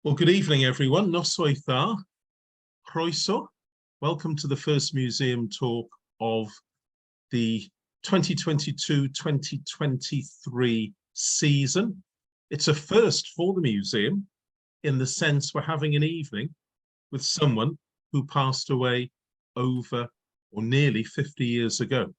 Well, good evening, everyone. Noswaith dda, croeso. Welcome to the first museum talk of the 2022-2023 season. It's a first for the museum in the sense we're having an evening with someone who passed away over or nearly 50 years ago.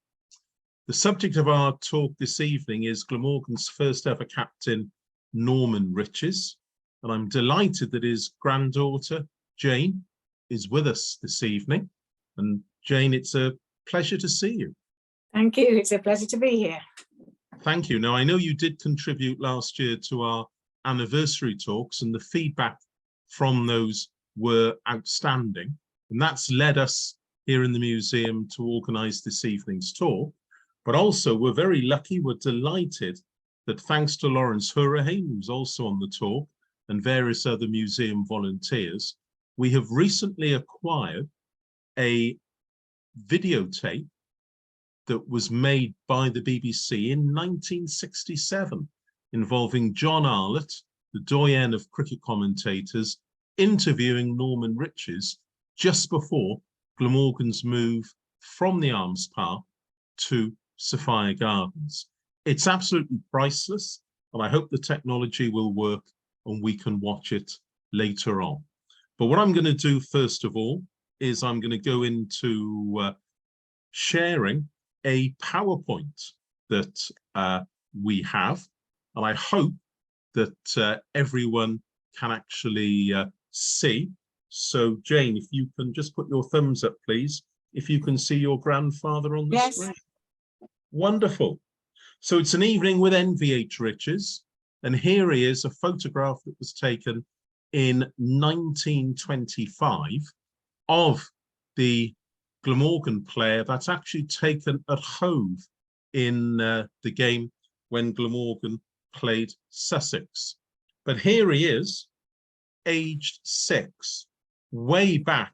The subject of our talk this evening is Glamorgan's first ever captain, Norman Riches. And I'm delighted that his granddaughter, Jane, is with us this evening. And Jane, it's a pleasure to see you. Thank you. It's a pleasure to be here. Thank you. Now, I know you did contribute last year to our anniversary talks, and the feedback from those were outstanding. And that's led us here in the museum to organise this evening's talk. But also, we're very lucky, we're delighted that thanks to Lawrence Hurahan, who's also on the talk, and various other museum volunteers, we have recently acquired a videotape that was made by the BBC in 1967, involving John Arlott, the doyen of cricket commentators, interviewing Norman Riches just before Glamorgan's move from the Arms Park to Sophia Gardens. It's absolutely priceless, and I hope the technology will work and we can watch it later on. But what I'm going to do first of all is I'm going to go into sharing a PowerPoint that we have, and I hope that everyone can actually see. So Jane, if you can just put your thumbs up, please, if you can see your grandfather on the screen. Wonderful. So it's an evening with NVH Riches. And here he is, a photograph that was taken in 1925 of the Glamorgan player that's actually taken at Hove in the game when Glamorgan played Sussex. But here he is, aged 6, way back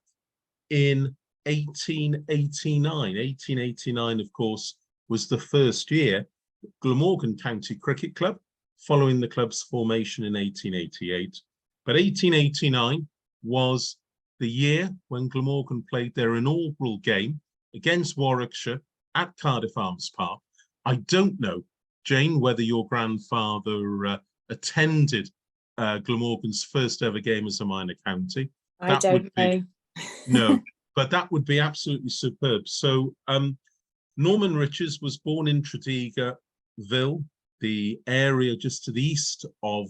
in 1889. 1889, of course, was the first year that Glamorgan County Cricket Club, following the club's formation in 1888. But 1889 was the year when Glamorgan played their inaugural game against Warwickshire at Cardiff Arms Park. I don't know, Jane, whether your grandfather attended Glamorgan's first ever game as a minor county. I don't know. No, but that would be absolutely superb. So Norman Riches was born in Tredegarville, the area just to the east of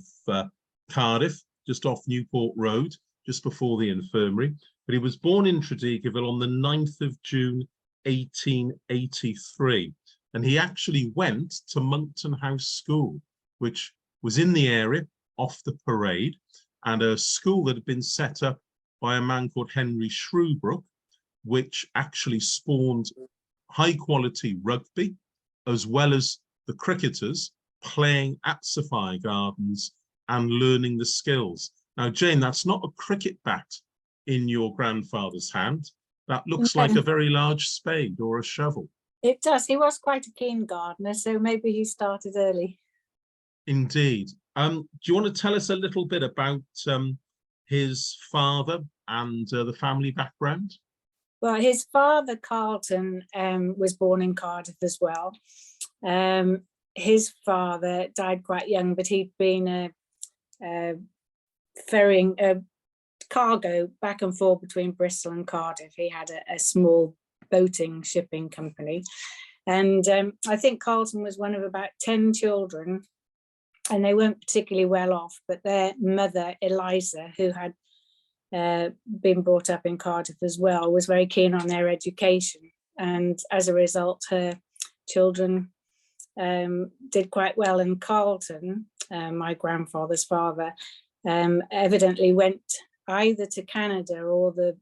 Cardiff, just off Newport Road, just before the infirmary. But he was born in Tredegarville on the 9th of June, 1883. And he actually went to Monkton House School, which was in the area off the parade, and a school that had been set up by a man called Henry Shrewbrook, which actually spawned high quality rugby, as well as the cricketers playing at Sophia Gardens and learning the skills. Now, Jane, that's not a cricket bat in your grandfather's hand. That looks like a very large spade or a shovel. It does. He was quite a keen gardener, so maybe he started early. Indeed. Do you want to tell us a little bit about his father and the family background? Well, his father, Carlton, was born in Cardiff as well. His father died quite young, but he'd been ferrying cargo back and forth between Bristol and Cardiff. He had a small boating shipping company. And I think Carlton was one of about 10 children, and they weren't particularly well off, but their mother, Eliza, who had been brought up in Cardiff as well, was very keen on their education. And as a result, her children did quite well. And Carlton, my grandfather's father, evidently went either to Canada or the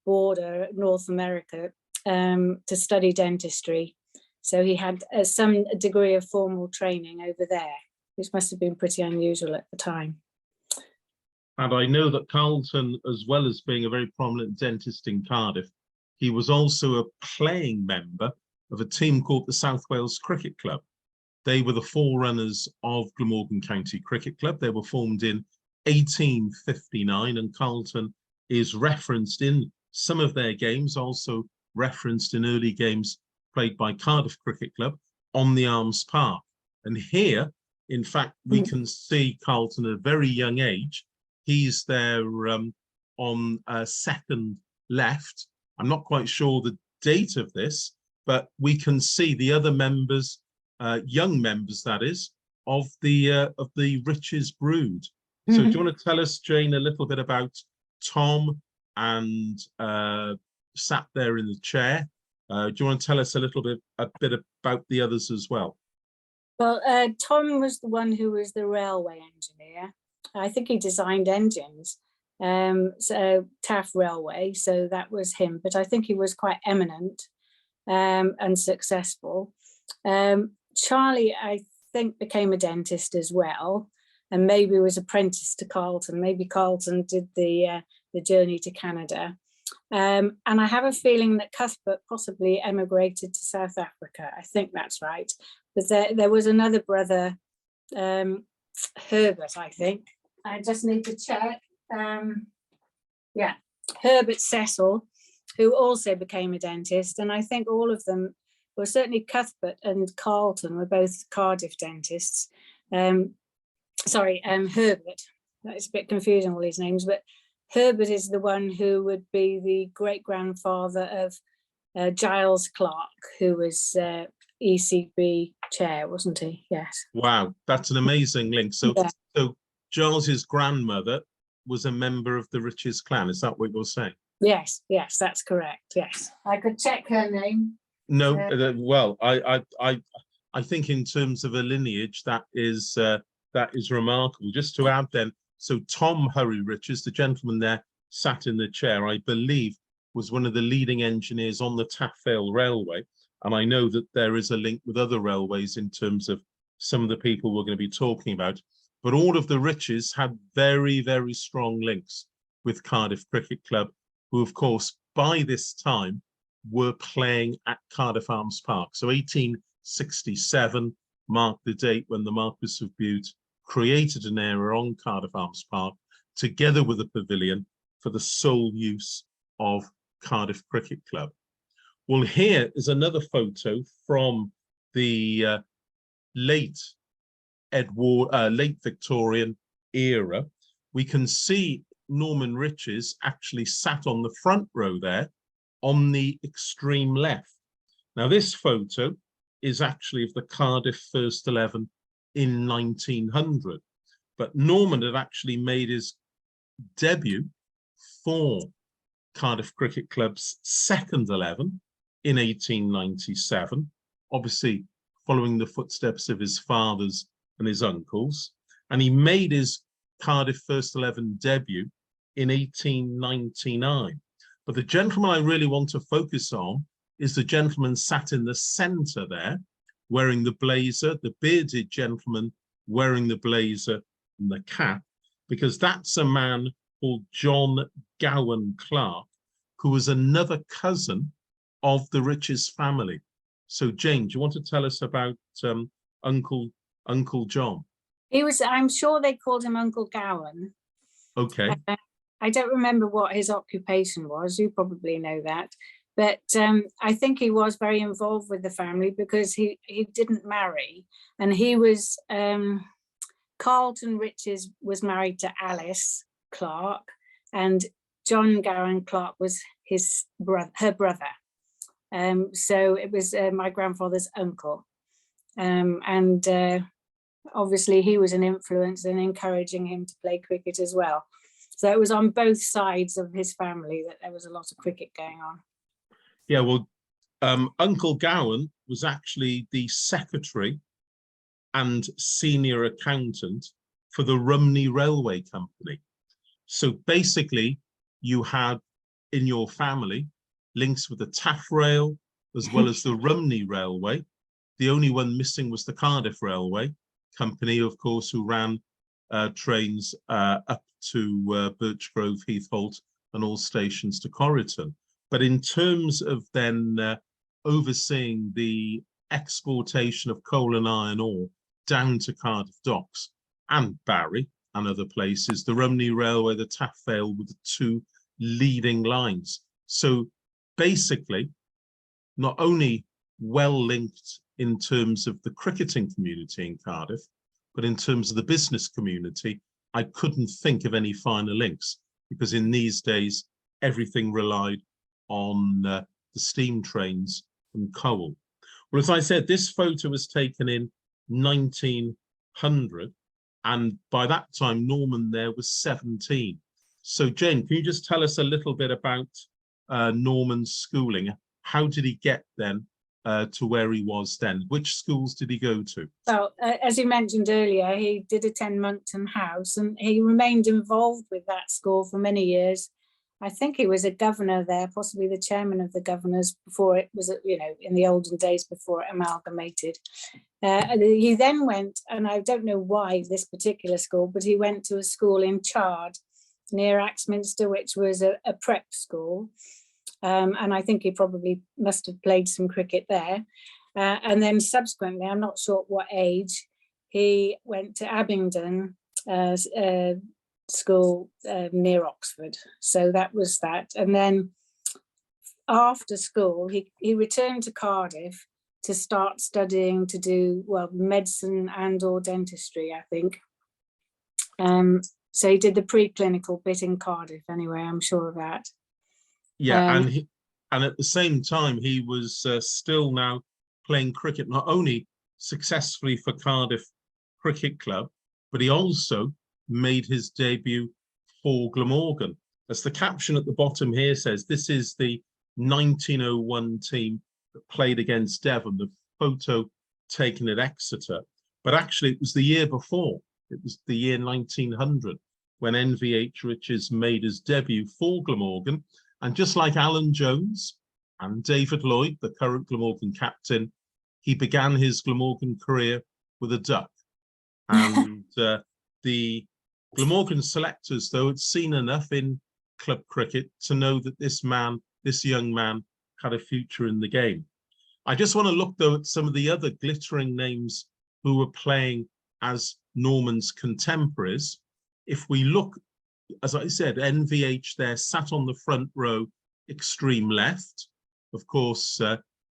border, North America, to study dentistry. So he had some degree of formal training over there, which must have been pretty unusual at the time. And I know that Carlton, as well as being a very prominent dentist in Cardiff, he was also a playing member of a team called the South Wales Cricket Club. They were the forerunners of Glamorgan County Cricket Club. They were formed in 1859, and Carlton is referenced in some of their games, also referenced in early games played by Cardiff Cricket Club on the Arms Park. And here, in fact, we can see Carlton at a very young age. He's there on second left. I'm not quite sure the date of this, but we can see the other members, young members that is, of the Riches brood. So do you want to tell us, Jane, a little bit about Tom and sat there in the chair? Do you want to tell us a bit about the others as well? Well, Tom was the one who was the railway engineer. I think he designed engines, so Taff Railway, so that was him. But I think he was quite eminent and successful. Charlie, I think, became a dentist as well, and maybe was apprenticed to Carlton. Maybe Carlton did the journey to Canada. And I have a feeling that Cuthbert possibly emigrated to South Africa. I think that's right. But there was another brother, Herbert, I think. I just need to check. Yeah, Herbert Cecil, who also became a dentist. And I think all of them, well, certainly Cuthbert and Carlton were both Cardiff dentists. Sorry, Herbert. That is a bit confusing, all these names, but Herbert is the one who would be the great-grandfather of Giles Clark, who was ECB chair, wasn't he? Yes. Wow, that's an amazing link. So, yeah. So Giles's grandmother was a member of the Riches clan. Is that what you're saying? Yes, yes, that's correct. Yes, I could check her name. No, well, I think in terms of a lineage, that is remarkable. Just to add then, so Tom Hurry Riches, the gentleman there sat in the chair, I believe was one of the leading engineers on the Taffrail Railway. And I know that there is a link with other railways in terms of some of the people we're going to be talking about. But all of the Riches had very, very strong links with Cardiff Cricket Club, who, of course, by this time were playing at Cardiff Arms Park. So 1867 marked the date when the Marquis of Bute created an area on Cardiff Arms Park, together with a pavilion, for the sole use of Cardiff Cricket Club. Well, here is another photo from the late Victorian era. We can see Norman Riches actually sat on the front row there on the extreme left. Now, this photo is actually of the Cardiff first 11 in 1900, but Norman had actually made his debut for Cardiff Cricket Club's second 11 in 1897, obviously following the footsteps of his fathers and his uncles, and he made his Cardiff first 11 debut in 1899. But the gentleman I really want to focus on is the gentleman sat in the centre there, wearing the blazer, the bearded gentleman wearing the blazer and the cap, because that's a man called John Gowan Clark, who was another cousin of the Riches family. So, Jane, do you want to tell us about Uncle John? He was, I'm sure they called him Uncle Gowan. Okay. I don't remember what his occupation was. You probably know that. But I think he was very involved with the family because he didn't marry. And he was, Carlton Riches was married to Alice Clark, and John Gowan Clark was her brother. So it was my grandfather's uncle. And obviously he was an influence in encouraging him to play cricket as well. So it was on both sides of his family that there was a lot of cricket going on. Yeah, well, Uncle Gowan was actually the secretary and senior accountant for the Rumney Railway Company. So basically, you had in your family links with the Taffrail as well as the Rumney Railway. The only one missing was the Cardiff Railway Company, of course, who ran trains up to Birchgrove, Heathholt, and all stations to Corriton. But in terms of then overseeing the exportation of coal and iron ore down to Cardiff Docks and Barry, and other places. The Rumney Railway, the Taff Vale were the two leading lines. So basically, not only well linked in terms of the cricketing community in Cardiff, but in terms of the business community, I couldn't think of any finer links, because in these days, everything relied on the steam trains and coal. Well, as I said, this photo was taken in 1900, and by that time, Norman there was 17. So Jane, can you just tell us a little bit about Norman's schooling? How did he get then to where he was then? Which schools did he go to? Well, as you mentioned earlier, he did attend Monkton House, and he remained involved with that school for many years. I think he was a governor there, possibly the chairman of the governors before it was, you know, in the olden days before it amalgamated. He then went, and I don't know why this particular school, but he went to a school in Chard near Axminster, which was a prep school. And I think he probably must have played some cricket there. And then subsequently, I'm not sure at what age, he went to Abingdon school near Oxford. So that was that. And then after school, he returned to Cardiff to start studying to do, well, medicine and or dentistry, I think. So he did the preclinical bit in Cardiff anyway, I'm sure of that. Yeah, and at the same time, he was still now playing cricket, not only successfully for Cardiff Cricket Club, but he also made his debut for Glamorgan. As the caption at the bottom here says, this is the 1901 team that played against Devon, the photo taken at Exeter. But actually, it was the year before. It was the year 1900 when NVH Richards made his debut for Glamorgan. And just like Alan Jones and David Lloyd, the current Glamorgan captain, he began his Glamorgan career with a duck. And the Glamorgan selectors, though, had seen enough in club cricket to know that this young man, had a future in the game. I just want to look, though, at some of the other glittering names who were playing as Norman's contemporaries. If we look, as I said, NVH there sat on the front row, extreme left. Of course,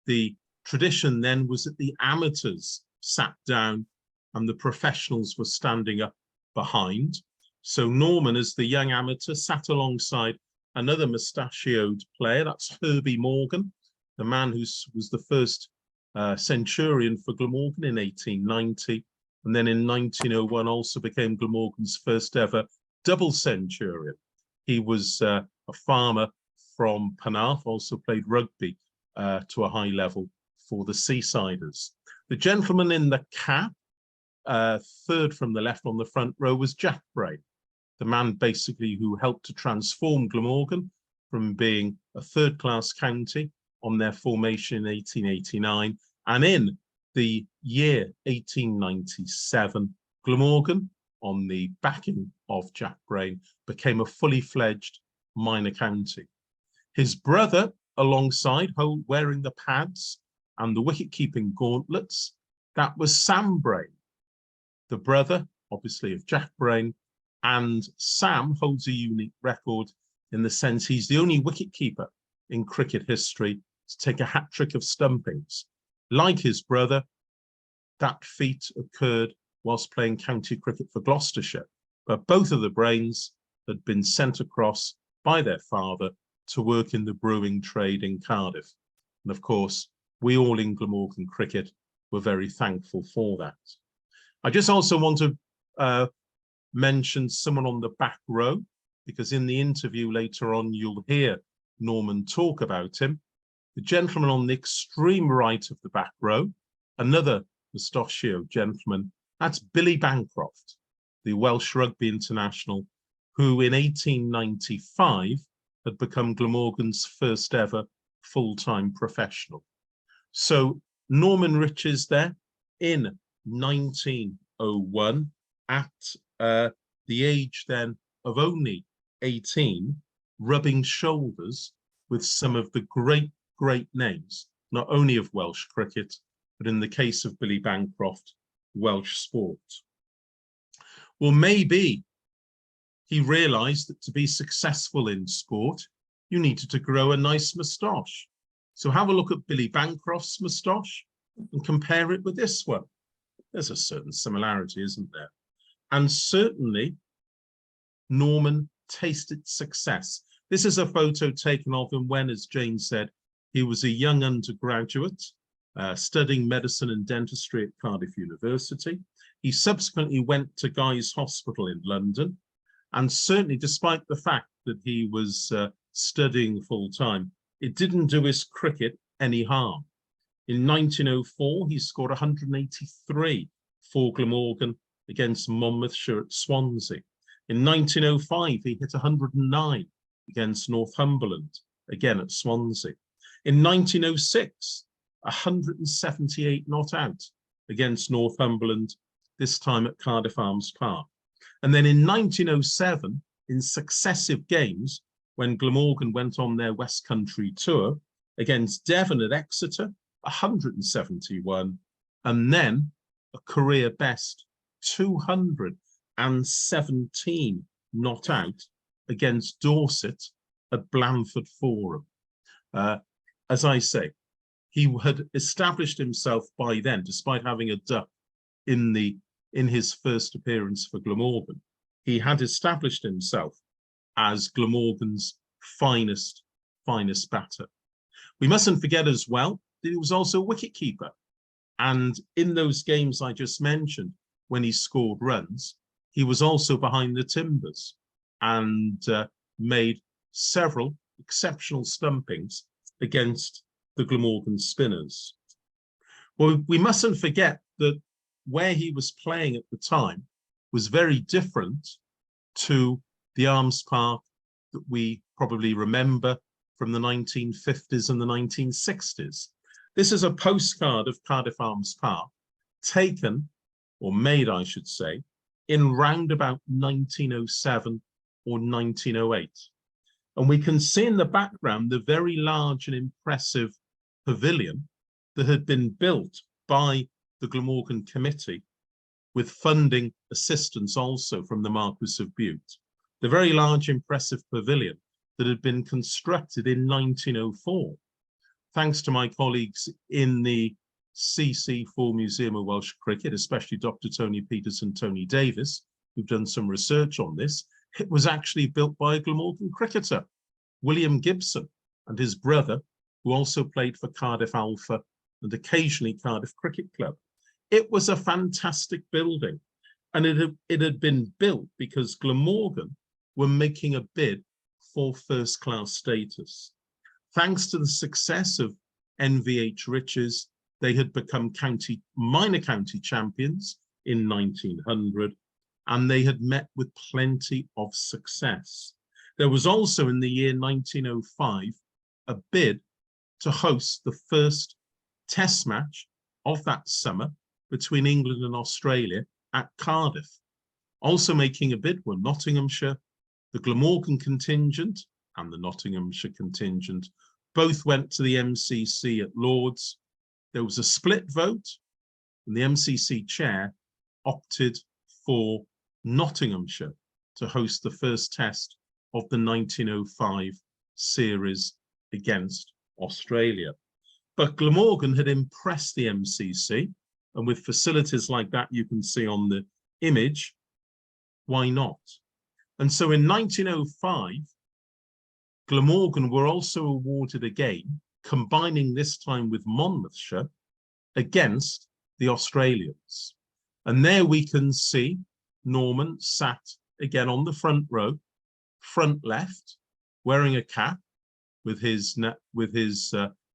the tradition then was that the amateurs sat down and the professionals were standing up behind. So Norman, as the young amateur, sat alongside another mustachioed player, that's Herbie Morgan, the man who was the first centurion for Glamorgan in 1890, and then in 1901 also became Glamorgan's first ever double centurion. He was a farmer from Penarth, also played rugby to a high level for the Seasiders. The gentleman in the cap, third from the left on the front row, was Jack Brain, the man basically who helped to transform Glamorgan from being a third-class county on their formation in 1889. And in the year 1897, Glamorgan, on the backing of Jack Brain, became a fully fledged minor county. His brother, alongside, wearing the pads and the wicket-keeping gauntlets, that was Sam Brain, the brother, obviously, of Jack Brain. And Sam holds a unique record in the sense he's the only wicket-keeper in cricket history to take a hat-trick of stumpings. Like his brother, that feat occurred whilst playing county cricket for Gloucestershire, but both of the Brains had been sent across by their father to work in the brewing trade in Cardiff. And of course, we all in Glamorgan cricket were very thankful for that. I just also want to mention someone on the back row, because in the interview later on, you'll hear Norman talk about him. The gentleman on the extreme right of the back row, another mustachioed gentleman, that's Billy Bancroft, the Welsh rugby international, who in 1895 had become Glamorgan's first ever full-time professional. So Norman Riches there in 1901 at the age then of only 18, rubbing shoulders with some of the great names, not only of Welsh cricket, but in the case of Billy Bancroft, Welsh sport. Well, maybe he realized that to be successful in sport, you needed to grow a nice moustache. So have a look at Billy Bancroft's moustache and compare it with this one. There's a certain similarity, isn't there? And certainly, Norman tasted success. This is a photo taken of him when, as Jane said, he was a young undergraduate studying medicine and dentistry at Cardiff University. He subsequently went to Guy's Hospital in London, and certainly despite the fact that he was studying full-time, it didn't do his cricket any harm. In 1904, he scored 183 for Glamorgan against Monmouthshire at Swansea. In 1905, he hit 109 against Northumberland, again at Swansea. In 1906, 178 not out against Northumberland, this time at Cardiff Arms Park. And then in 1907, in successive games, when Glamorgan went on their West Country tour against Devon at Exeter, 171, and then a career best 217 not out against Dorset at Blandford Forum. As I say, he had established himself by then, despite having a duck in his first appearance for Glamorgan. He had established himself as Glamorgan's finest batter. We mustn't forget as well that he was also a wicketkeeper. And in those games I just mentioned, when he scored runs, he was also behind the timbers and made several exceptional stumpings against the Glamorgan spinners. Well, we mustn't forget that where he was playing at the time was very different to the Arms Park that we probably remember from the 1950s and the 1960s. This is a postcard of Cardiff Arms Park taken, or made, I should say, in round about 1907 or 1908. And we can see in the background the very large and impressive pavilion that had been built by the Glamorgan Committee with funding assistance also from the Marquis of Bute. The very large, impressive pavilion that had been constructed in 1904. Thanks to my colleagues in the CC4 Museum of Welsh Cricket, especially Dr. Tony Peters and Tony Davis, who've done some research on this, it was actually built by a Glamorgan cricketer, William Gibson, and his brother, who also played for Cardiff Alpha and occasionally Cardiff Cricket Club. It was a fantastic building, and it had been built because Glamorgan were making a bid for first-class status. Thanks to the success of NVH Riches, they had become minor county champions in 1900, and they had met with plenty of success. There was also in the year 1905 a bid to host the first test match of that summer between England and Australia at Cardiff. Also making a bid were Nottinghamshire, the Glamorgan contingent and the Nottinghamshire contingent. Both went to the MCC at Lord's. There was a split vote, and the MCC chair opted for Nottinghamshire to host the first test of the 1905 series against Australia. But Glamorgan had impressed the MCC, and with facilities like that you can see on the image, why not? And so in 1905, Glamorgan were also awarded a game, combining this time with Monmouthshire, against the Australians. And there we can see Norman sat again on the front row, front left, wearing a cap with his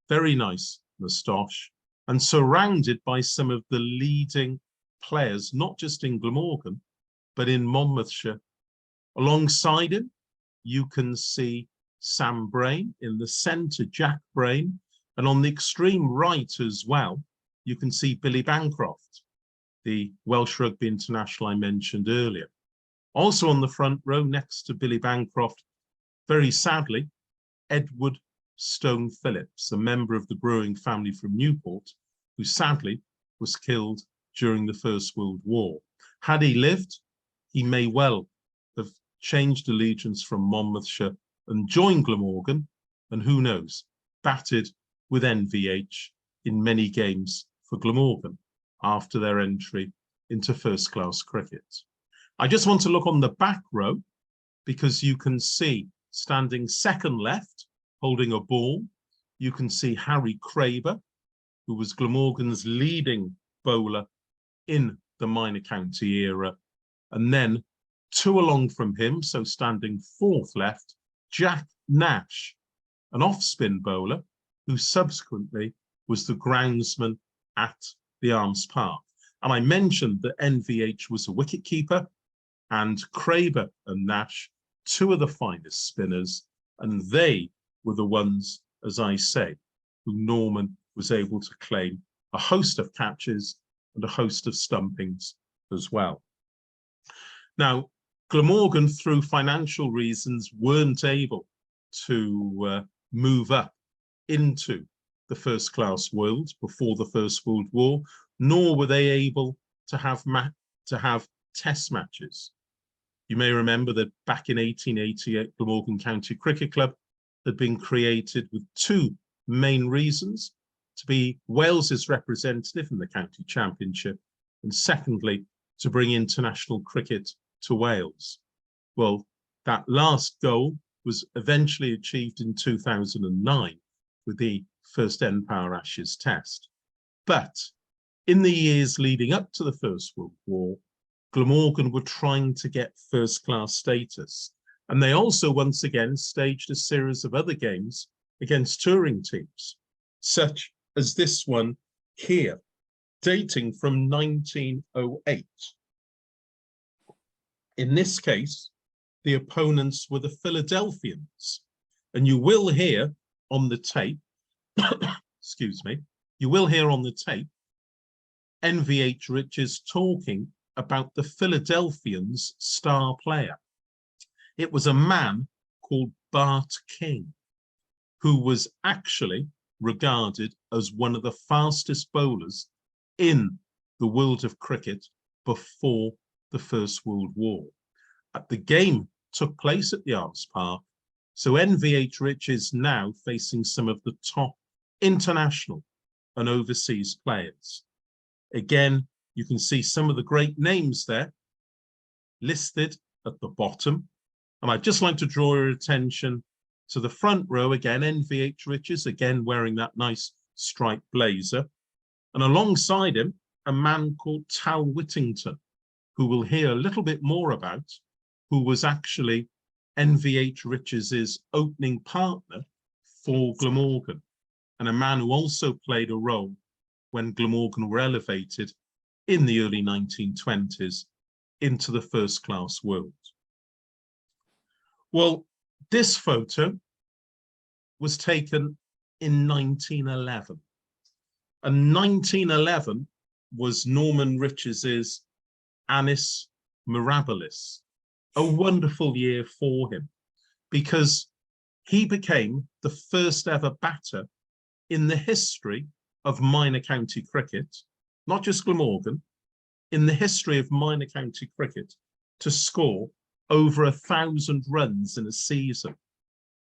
very nice moustache, and surrounded by some of the leading players, not just in Glamorgan, but in Monmouthshire. Alongside him, you can see Sam Brain, in the centre, Jack Brain, and on the extreme right as well, you can see Billy Bancroft, the Welsh Rugby international I mentioned earlier. Also on the front row, next to Billy Bancroft, very sadly, Edward Stone Phillips, a member of the brewing family from Newport, who sadly was killed during the First World War. Had he lived, he may well have changed allegiance from Monmouthshire and joined Glamorgan, and who knows, batted with NVH in many games for Glamorgan after their entry into first-class cricket. I just want to look on the back row because you can see standing second left, holding a ball, you can see Harry Craber, who was Glamorgan's leading bowler in the minor county era. And then two along from him, so standing fourth left, Jack Nash, an off-spin bowler who subsequently was the groundsman at the Arms Park. And I mentioned that NVH was a wicketkeeper, and Craber and Nash, two of the finest spinners, and they were the ones, as I say, who Norman was able to claim a host of catches and a host of stumpings as well. Now, Glamorgan, through financial reasons, weren't able to move up into the first-class world before the First World War, nor were they able to have test matches. You may remember that back in 1888, Glamorgan County Cricket Club had been created with two main reasons: to be Wales's representative in the county championship, and secondly, to bring international cricket to Wales. Well, that last goal was eventually achieved in 2009 with the first N-Power Ashes test. But in the years leading up to the First World War, Glamorgan were trying to get first-class status. And they also once again staged a series of other games against touring teams, such as this one here, dating from 1908. In this case, the opponents were the Philadelphians. And you will hear on the tape, excuse me, you will hear on the tape, NVH Richards talking about the Philadelphians' star player. It was a man called Bart King, who was actually regarded as one of the fastest bowlers in the world of cricket before the First World War. The game took place at the Arms Park, so NVH Richards now facing some of the top international and overseas players. Again, you can see some of the great names there listed at the bottom. And I'd just like to draw your attention to the front row again, NVH Richards, again wearing that nice striped blazer. And alongside him, a man called Tal Whittington, who we'll hear a little bit more about, who was actually NVH Richards' opening partner for Glamorgan, and a man who also played a role when Glamorgan were elevated in the early 1920s into the first-class world. Well, this photo was taken in 1911. And 1911 was Norman Richards' Annus Mirabilis, a wonderful year for him, because he became the first ever batter in the history of minor county cricket, not just Glamorgan, in the history of minor county cricket, to score over 1,000 runs in a season.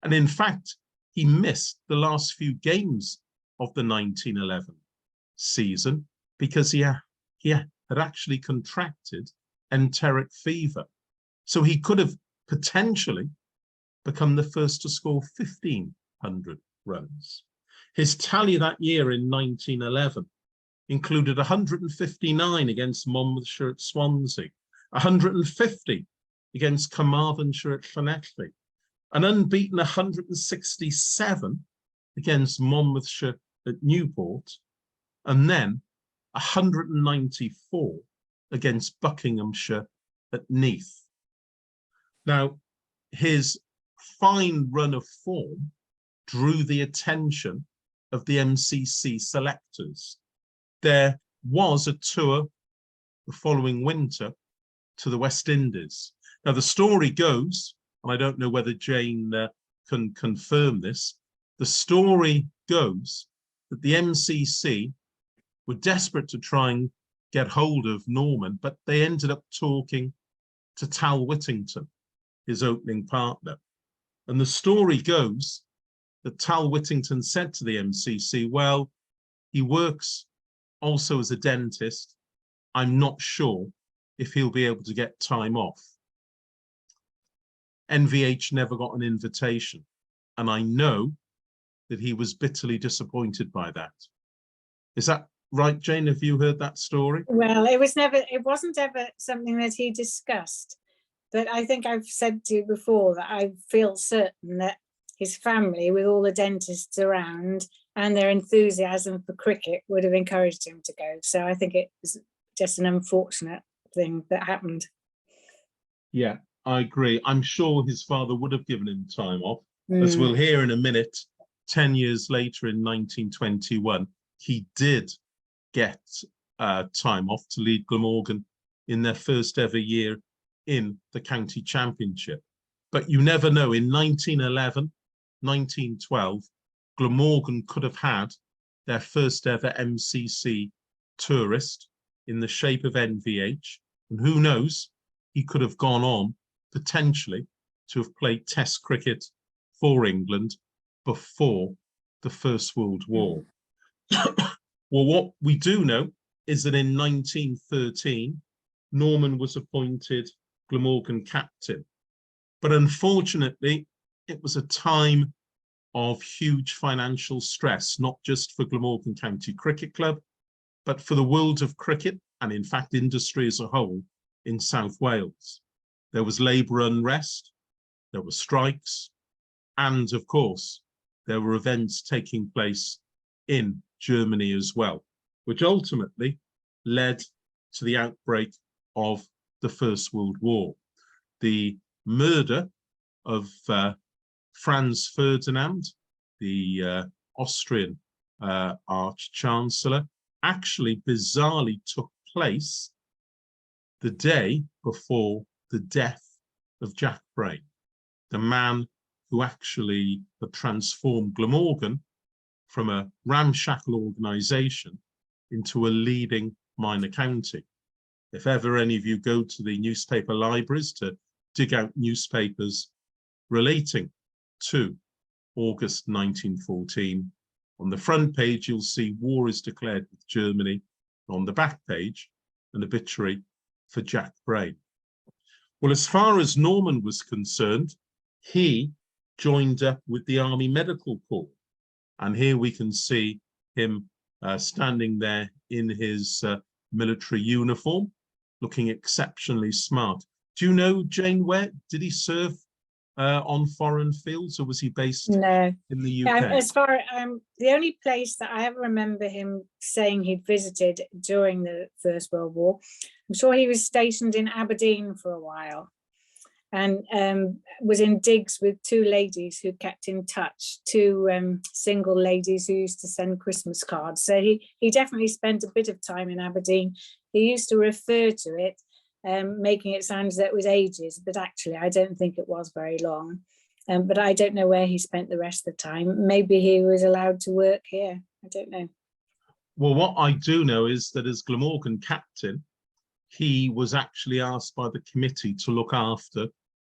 And in fact, he missed the last few games of the 1911 season because he had actually contracted enteric fever. So he could have potentially become the first to score 1,500 runs. His tally that year in 1911 included 159 against Monmouthshire at Swansea, 150 against Carmarthenshire at Llanelli, an unbeaten 167 against Monmouthshire at Newport, and then 194 against Buckinghamshire at Neath. Now, his fine run of form drew the attention of the MCC selectors. There was a tour the following winter to the West Indies. Now, the story goes, and I don't know whether Jane can confirm this, the story goes that the MCC were desperate to try and get hold of Norman, but they ended up talking to Tal Whittington, his opening partner. And the story goes that Tal Whittington said to the MCC, well, he works also as a dentist. I'm not sure if he'll be able to get time off. NVH never got an invitation. And I know that he was bitterly disappointed by that. Is that right, Jane? Have you heard that story? Well, it wasn't ever something that he discussed. But I think I've said to you before that I feel certain that his family, with all the dentists around and their enthusiasm for cricket, would have encouraged him to go. So I think it was just an unfortunate thing that happened. Yeah, I agree. I'm sure his father would have given him time off. As we'll hear in a minute, 10 years later in 1921, he did get time off to lead Glamorgan in their first ever year in the county championship. But you never know. In 1911, 1912, Glamorgan could have had their first ever MCC tourist in the shape of NVH. And who knows, he could have gone on potentially to have played Test cricket for England before the First World War. Well, what we do know is that in 1913, Norman was appointed Glamorgan captain. But unfortunately, it was a time of huge financial stress, not just for Glamorgan County Cricket Club, but for the world of cricket and, in fact, industry as a whole in South Wales. There was labour unrest, there were strikes, and, of course, there were events taking place in Germany as well, which ultimately led to the outbreak of the First World War. The murder of Franz Ferdinand, the Austrian Arch-Chancellor, actually bizarrely took place the day before the death of Jack Brain, the man who actually had transformed Glamorgan from a ramshackle organisation into a leading minor county. If ever any of you go to the newspaper libraries to dig out newspapers relating to August 1914, on the front page you'll see war is declared with Germany. On the back page, an obituary for Jack Brain. Well, as far as Norman was concerned, he joined up with the Army Medical Corps. And here we can see him standing there in his military uniform, looking exceptionally smart. Do you know, Jane, where did he serve on foreign fields, or was he based in the UK? As far the only place that I ever remember him saying he'd visited during the First World War, I'm sure he was stationed in Aberdeen for a while, and was in digs with two ladies who kept in touch, two single ladies who used to send Christmas cards. So he definitely spent a bit of time in Aberdeen. He used to refer to it, making it sound as though it was ages, but actually I don't think it was very long. But I don't know where he spent the rest of the time. Maybe he was allowed to work here. I don't know. Well, what I do know is that as Glamorgan captain, he was actually asked by the committee to look after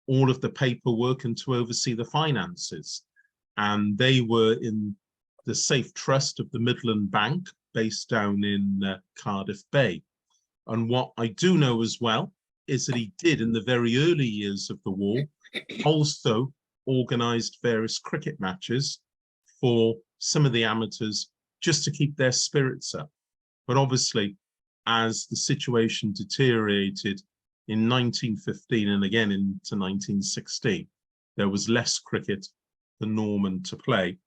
all of the paperwork and to oversee the finances. And they were in the safe trust of the Midland Bank, based down in Cardiff Bay. And what I do know as well is that he did, in the very early years of the war, also organised various cricket matches for some of the amateurs just to keep their spirits up. But obviously, as the situation deteriorated in 1915 and again into 1916, there was less cricket for Norman to play,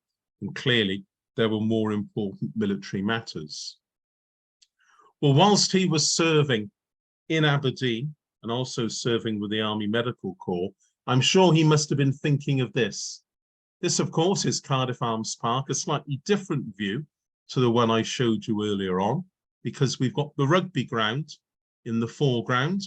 and clearly there were more important military matters. Well, whilst he was serving in Aberdeen and also serving with the Army Medical Corps, I'm sure he must have been thinking of this. This, of course, is Cardiff Arms Park, a slightly different view to the one I showed you earlier on, because we've got the rugby ground in the foreground,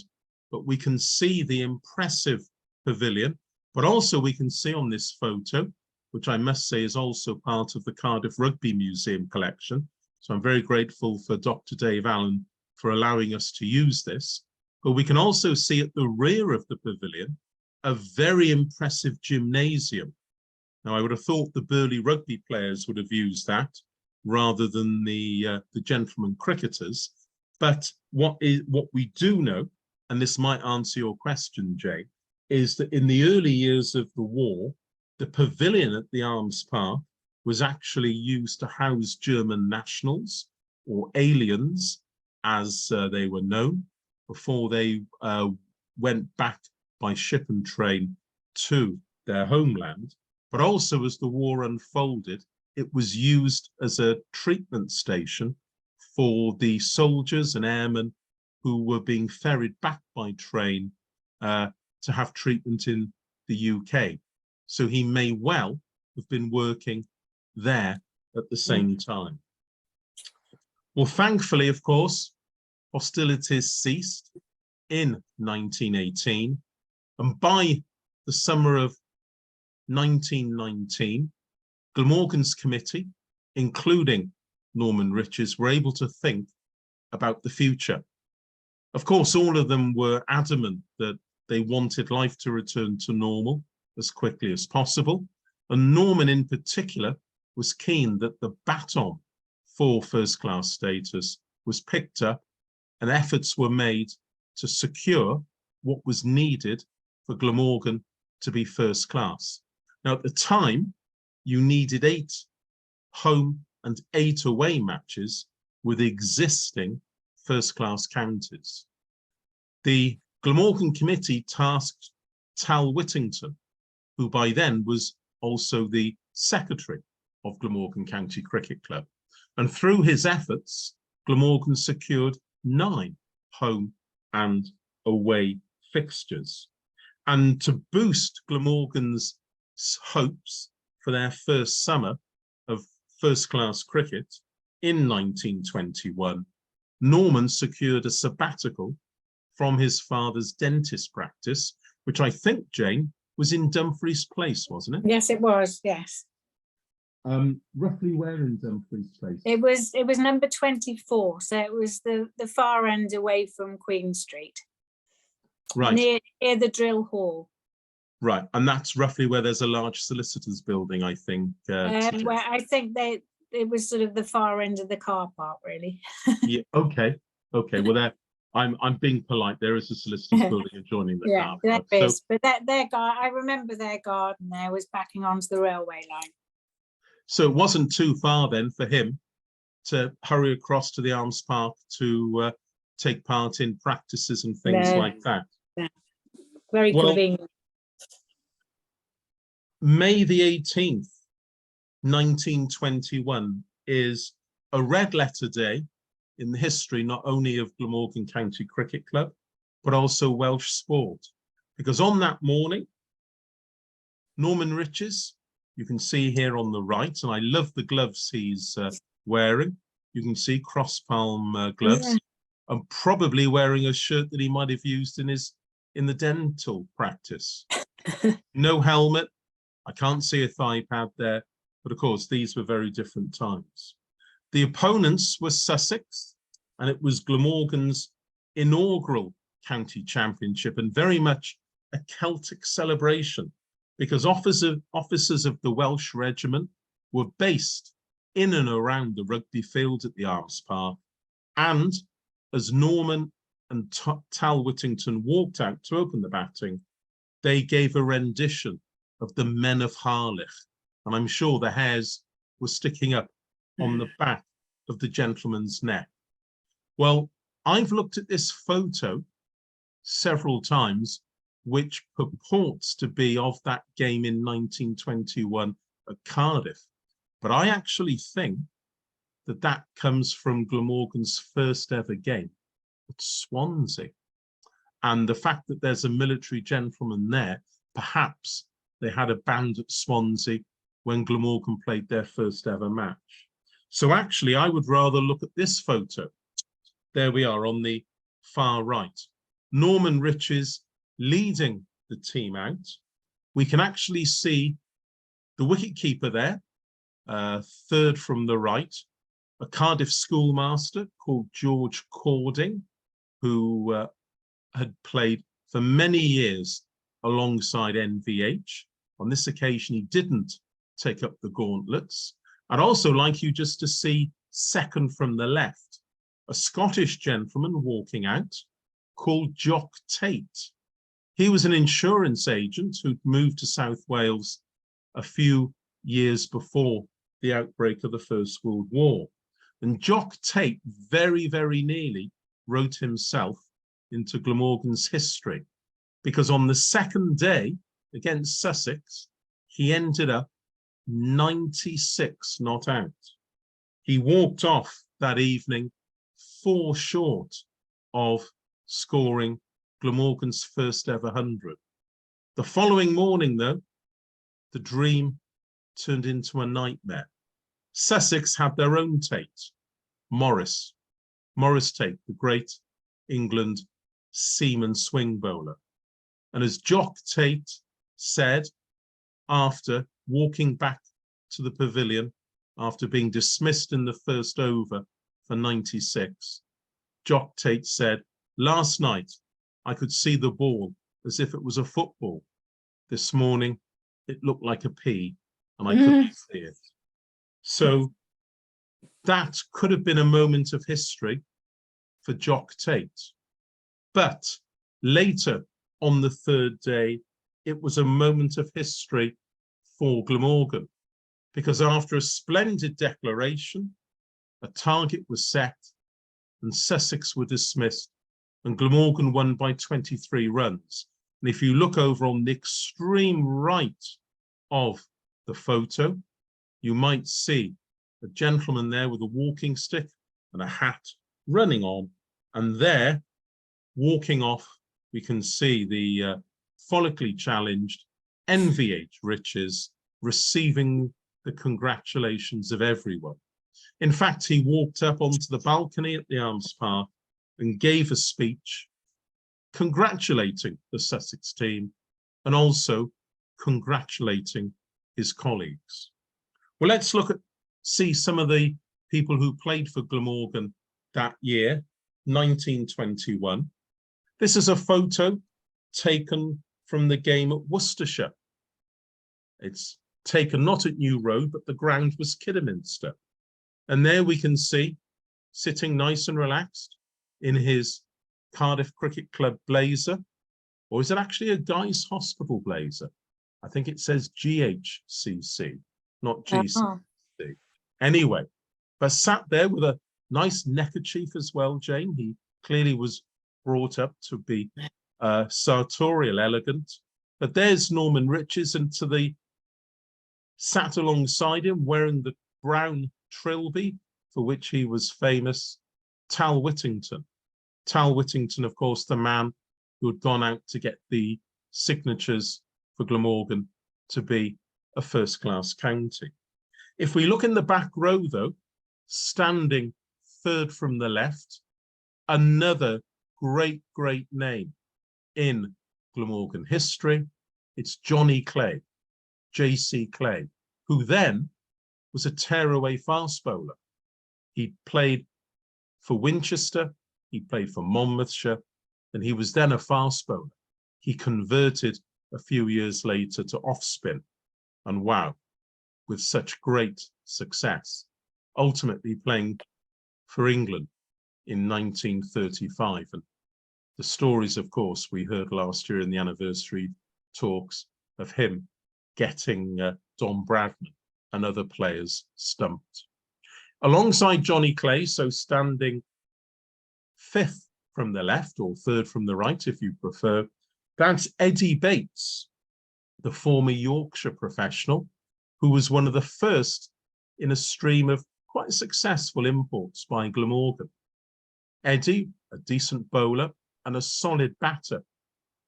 but we can see the impressive pavilion, but also we can see on this photo, which I must say is also part of the Cardiff Rugby Museum collection. So I'm very grateful for Dr. Dave Allen for allowing us to use this. But we can also see at the rear of the pavilion a very impressive gymnasium. Now, I would have thought the Burley rugby players would have used that rather than the gentlemen cricketers. But what we do know, and this might answer your question, Jay, is that in the early years of the war, the pavilion at the Arms Park was actually used to house German nationals, or aliens, as they were known, before they went back by ship and train to their homeland. But also, as the war unfolded, it was used as a treatment station for the soldiers and airmen who were being ferried back by train to have treatment in the UK. So he may well have been working there at the same time. Well, thankfully, of course, hostilities ceased in 1918, and by the summer of 1919, Glamorgan's committee, including Norman Riches, were able to think about the future. Of course, all of them were adamant that they wanted life to return to normal as quickly as possible. And Norman in particular was keen that the baton for first-class status was picked up and efforts were made to secure what was needed for Glamorgan to be first class. Now, at the time, you needed 8 home and 8 away matches with existing first-class counties. The Glamorgan committee tasked Tal Whittington, who by then was also the secretary of Glamorgan County Cricket Club. And through his efforts, Glamorgan secured 9 home and away fixtures. And to boost Glamorgan's hopes for their first summer of first-class cricket in 1921, Norman secured a sabbatical from his father's dentist practice, which I think, Jane, was in Dumfries Place, wasn't it? Yes, it was, yes. Roughly where in Dumfries Place? It was number 24, so it was the far end away from Queen Street. Right. Near the drill hall. Right, and that's roughly where there's a large solicitors building, I think. Where I think it was sort of the far end of the car park, really. Yeah. Okay. Well, there. I'm being polite. There is a solicitors building adjoining the car park. There is. But I remember their garden there was backing onto the railway line. So it wasn't too far then for him to hurry across to the Arms Park to take part in practices and things like that. Yeah. Very convenient. May the 18th, 1921 is a red letter day in the history not only of Glamorgan County Cricket Club, but also Welsh sport. Because on that morning, Norman Riches, you can see here on the right, and I love the gloves he's wearing. You can see cross palm gloves, and probably wearing a shirt that he might have used in the dental practice. No helmet. I can't see a thigh pad there, but of course, these were very different times. The opponents were Sussex, and it was Glamorgan's inaugural county championship, and very much a Celtic celebration, because officers of the Welsh Regiment were based in and around the rugby field at the Arms Park. And as Norman and Tal Whittington walked out to open the batting, they gave a rendition of the Men of Harlech. And I'm sure the hairs were sticking up on the back of the gentleman's neck. Well, I've looked at this photo several times, which purports to be of that game in 1921 at Cardiff. But I actually think that comes from Glamorgan's first ever game at Swansea. And the fact that there's a military gentleman there, perhaps they had a band at Swansea when Glamorgan played their first ever match. So actually, I would rather look at this photo. There we are on the far right. Norman Riches leading the team out. We can actually see the wicketkeeper there, third from the right, a Cardiff schoolmaster called George Cording, who had played for many years alongside NVH. On this occasion, he didn't take up the gauntlets. I'd also like you just to see second from the left, a Scottish gentleman walking out called Jock Tate. He was an insurance agent who'd moved to South Wales a few years before the outbreak of the First World War. And Jock Tate very, very nearly wrote himself into Glamorgan's history, because on the second day against Sussex, he ended up 96 not out. He walked off that evening 4 short of scoring Glamorgan's first ever 100. The following morning, though, the dream turned into a nightmare. Sussex had their own Tate, Morris Tate, the great England seaman swing bowler. And as Jock Tate said, after walking back to the pavilion, after being dismissed in the first over for 96, Jock Tate said, "Last night, I could see the ball as if it was a football. This morning, it looked like a pea, and I couldn't see it." So that could have been a moment of history for Jock Tate. But later on the third day, it was a moment of history for Glamorgan, because after a splendid declaration, a target was set and Sussex were dismissed, and Glamorgan won by 23 runs. And if you look over on the extreme right of the photo, you might see a gentleman there with a walking stick and a hat running on, and there, walking off, we can see the follically challenged NVH Riches receiving the congratulations of everyone. In fact, he walked up onto the balcony at the Arms Park and gave a speech congratulating the Sussex team and also congratulating his colleagues. Well, let's see some of the people who played for Glamorgan that year, 1921. This is a photo taken from the game at Worcestershire. It's taken not at New Road, but the ground was Kidderminster. And there we can see, sitting nice and relaxed in his Cardiff Cricket Club blazer, or is it actually a Guy's Hospital blazer? I think it says GHCC, not GCC. Anyway, but sat there with a nice neckerchief as well, Jane. He clearly was brought up to be sartorial elegant. But there's Norman Riches, and to the sat alongside him wearing the brown trilby for which he was famous, Tal Whittington. Tal Whittington, of course, the man who had gone out to get the signatures for Glamorgan to be a first-class county. If we look in the back row, though, standing third from the left, another great, great name in Glamorgan history, it's Johnny Clay, J.C. Clay, who then was a tearaway fast bowler. He played for Winchester, he played for Monmouthshire, and he was then a fast bowler. He converted a few years later to off spin, and wow, with such great success, ultimately playing for England in 1935. And the stories, of course, we heard last year in the anniversary talks of him getting Don Bradman and other players stumped. Alongside Johnny Clay, so standing fifth from the left or third from the right, if you prefer, that's Eddie Bates, the former Yorkshire professional, who was one of the first in a stream of quite successful imports by Glamorgan. Eddie, a decent bowler and a solid batter,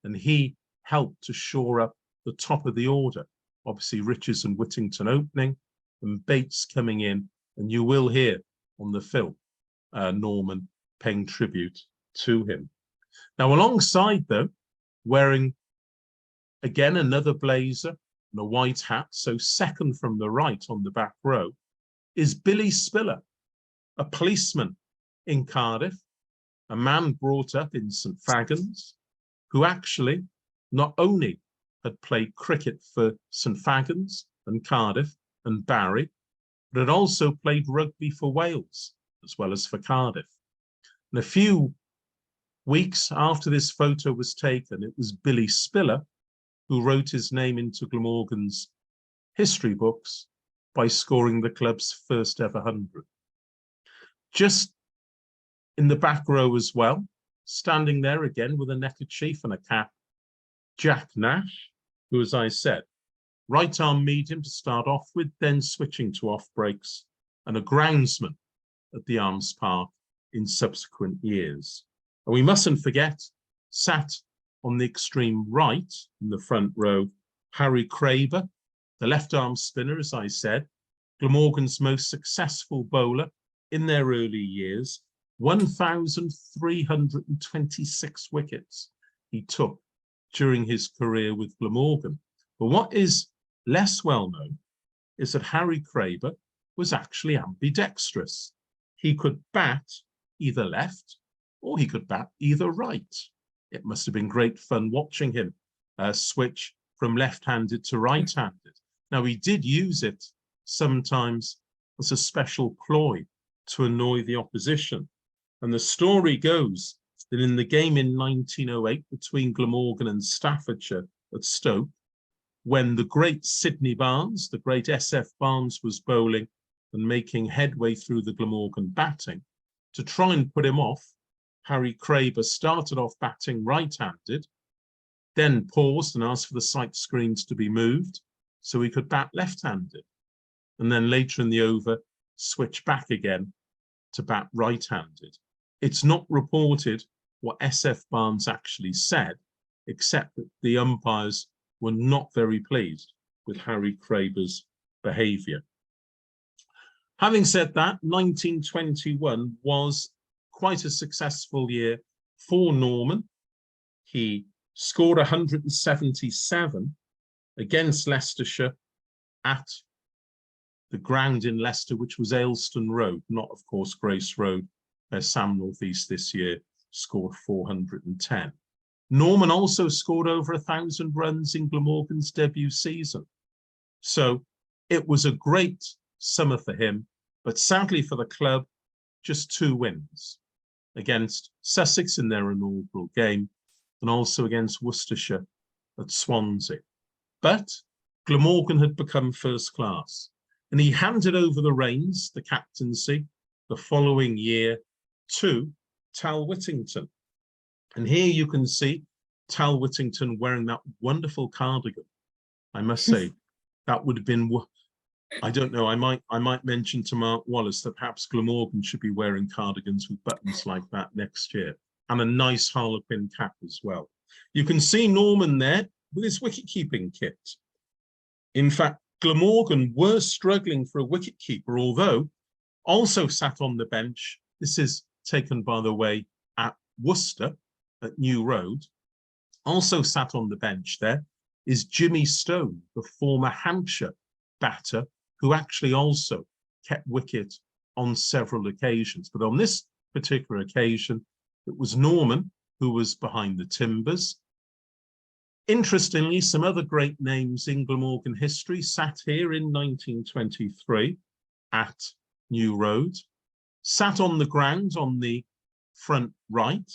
and he helped to shore up the top of the order. Obviously, Riches and Whittington opening, and Bates coming in, and you will hear on the film Norman paying tribute to him. Now, alongside, though, wearing again another blazer and a white hat, so second from the right on the back row, is Billy Spiller, a policeman in Cardiff, a man brought up in St Fagans, who actually not only had played cricket for St Fagans and Cardiff and Barry, but had also played rugby for Wales as well as for Cardiff. And a few weeks after this photo was taken, it was Billy Spiller who wrote his name into Glamorgan's history books by scoring the club's first ever 100. Just in the back row as well, standing there again with a neckerchief and a cap, Jack Nash, who, as I said, right arm medium to start off with, then switching to off breaks, and a groundsman at the Arms Park in subsequent years. And we mustn't forget, sat on the extreme right in the front row, Harry Craber, the left arm spinner, as I said, Glamorgan's most successful bowler in their early years, 1,326 wickets he took during his career with Glamorgan. But what is less well known is that Harry Craber was actually ambidextrous. He could bat either left or he could bat either right. It must have been great fun watching him switch from left-handed to right-handed. Now, he did use it sometimes as a special ploy to annoy the opposition. And the story goes that in the game in 1908 between Glamorgan and Staffordshire at Stoke, when the great Sidney Barnes, the great SF Barnes, was bowling and making headway through the Glamorgan batting, to try and put him off, Harry Craber started off batting right-handed, then paused and asked for the sight screens to be moved so he could bat left-handed. And then later in the over, switch back again to bat right-handed. It's not reported what SF Barnes actually said, except that the umpires were not very pleased with Harry Craber's behaviour. Having said that, 1921 was quite a successful year for Norman. He scored 177 against Leicestershire at the ground in Leicester, which was Aylestone Road, not, of course, Grace Road, where Sam North East this year scored 410. Norman also scored over 1,000 runs in Glamorgan's debut season. So it was a great summer for him, but sadly for the club, just 2 wins against Sussex in their inaugural game and also against Worcestershire at Swansea. But Glamorgan had become first class and he handed over the reins, the captaincy, the following year to Tal Whittington. And here you can see Tal Whittington wearing that wonderful cardigan. I must say, that would have been, I don't know, I might mention to Mark Wallace that perhaps Glamorgan should be wearing cardigans with buttons like that next year, and a nice harlequin cap as well. You can see Norman there with his wicket-keeping kit. In fact, Glamorgan were struggling for a wicket-keeper, although also sat on the bench. This is taken, by the way, at Worcester, at New Road. Also sat on the bench there is Jimmy Stone, the former Hampshire batter, who actually also kept wicket on several occasions. But on this particular occasion, it was Norman who was behind the timbers. Interestingly, some other great names in Glamorgan history sat here in 1923 at New Road, sat on the ground on the front right,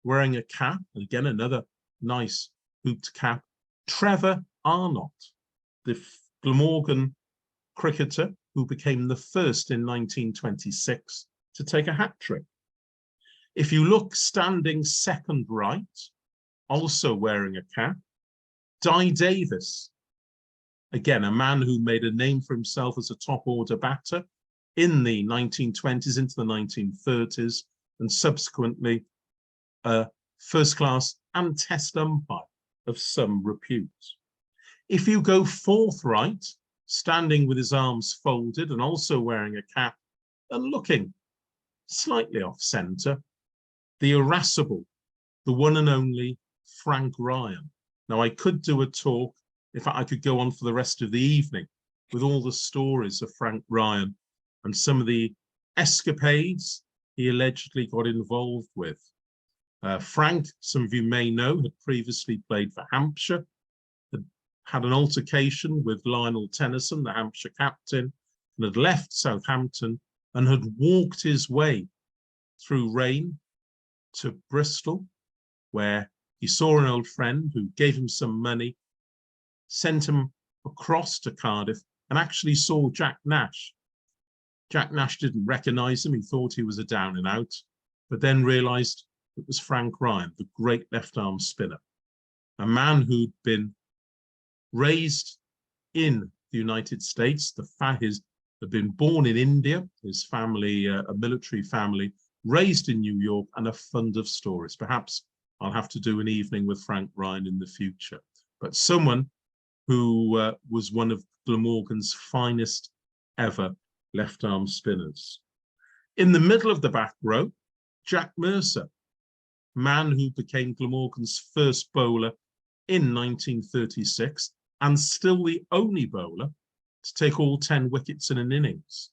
wearing a cap, again, another nice hooped cap, Trevor Arnott, the Glamorgan cricketer who became the first in 1926 to take a hat-trick. If you look standing second right, also wearing a cap, Di Davis, again, a man who made a name for himself as a top-order batter in the 1920s into the 1930s, and subsequently a first-class and test umpire of some repute. If you go fourth right, standing with his arms folded and also wearing a cap and looking slightly off-centre, the irascible, the one and only Frank Ryan. Now, I could do a talk, in fact, I could go on for the rest of the evening with all the stories of Frank Ryan and some of the escapades he allegedly got involved with. Frank, some of you may know, had previously played for Hampshire, had an altercation with Lionel Tennyson, the Hampshire captain, and had left Southampton and had walked his way through rain to Bristol, where he saw an old friend who gave him some money, sent him across to Cardiff, and actually saw Jack Nash. Jack Nash didn't recognize him. He thought he was a down and out, but then realized it was Frank Ryan, the great left-arm spinner, a man who'd been raised in the United States. Had been born in India, his family, a military family, raised in New York, and are fond of stories. Perhaps I'll have to do an evening with Frank Ryan in the future. But someone who was one of Glamorgan's finest ever left-arm spinners. In the middle of the back row, Jack Mercer, man who became Glamorgan's first bowler in 1936, and still the only bowler to take all 10 wickets in an innings.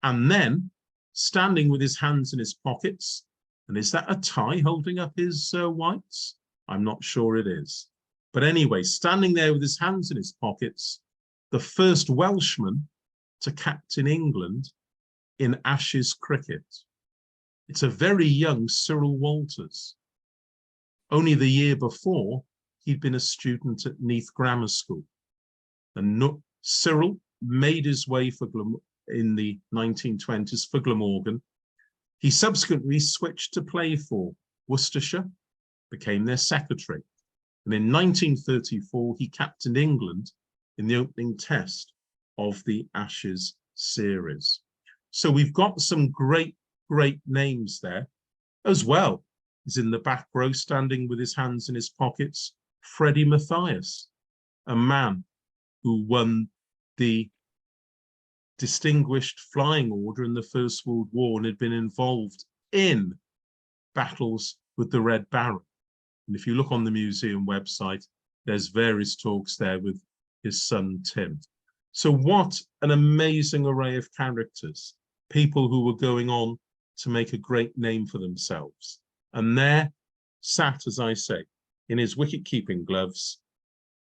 And then, standing with his hands in his pockets, and is that a tie holding up his whites? I'm not sure it is. But anyway, standing there with his hands in his pockets, the first Welshman to captain England in Ashes cricket. It's a very young Cyril Walters. Only the year before, he'd been a student at Neath Grammar School. And Cyril made his way in the 1920s for Glamorgan. He subsequently switched to play for Worcestershire, became their secretary. And in 1934, he captained England in the opening test of the Ashes series. So we've got some great names there, as well as in the back row, standing with his hands in his pockets, Freddie Mathias, a man who won the Distinguished Flying Order in the First World War and had been involved in battles with the Red Baron. And if you look on the museum website, there's various talks there with his son, Tim. So what an amazing array of characters, people who were going on to make a great name for themselves. And there sat, as I say, in his wicket-keeping gloves,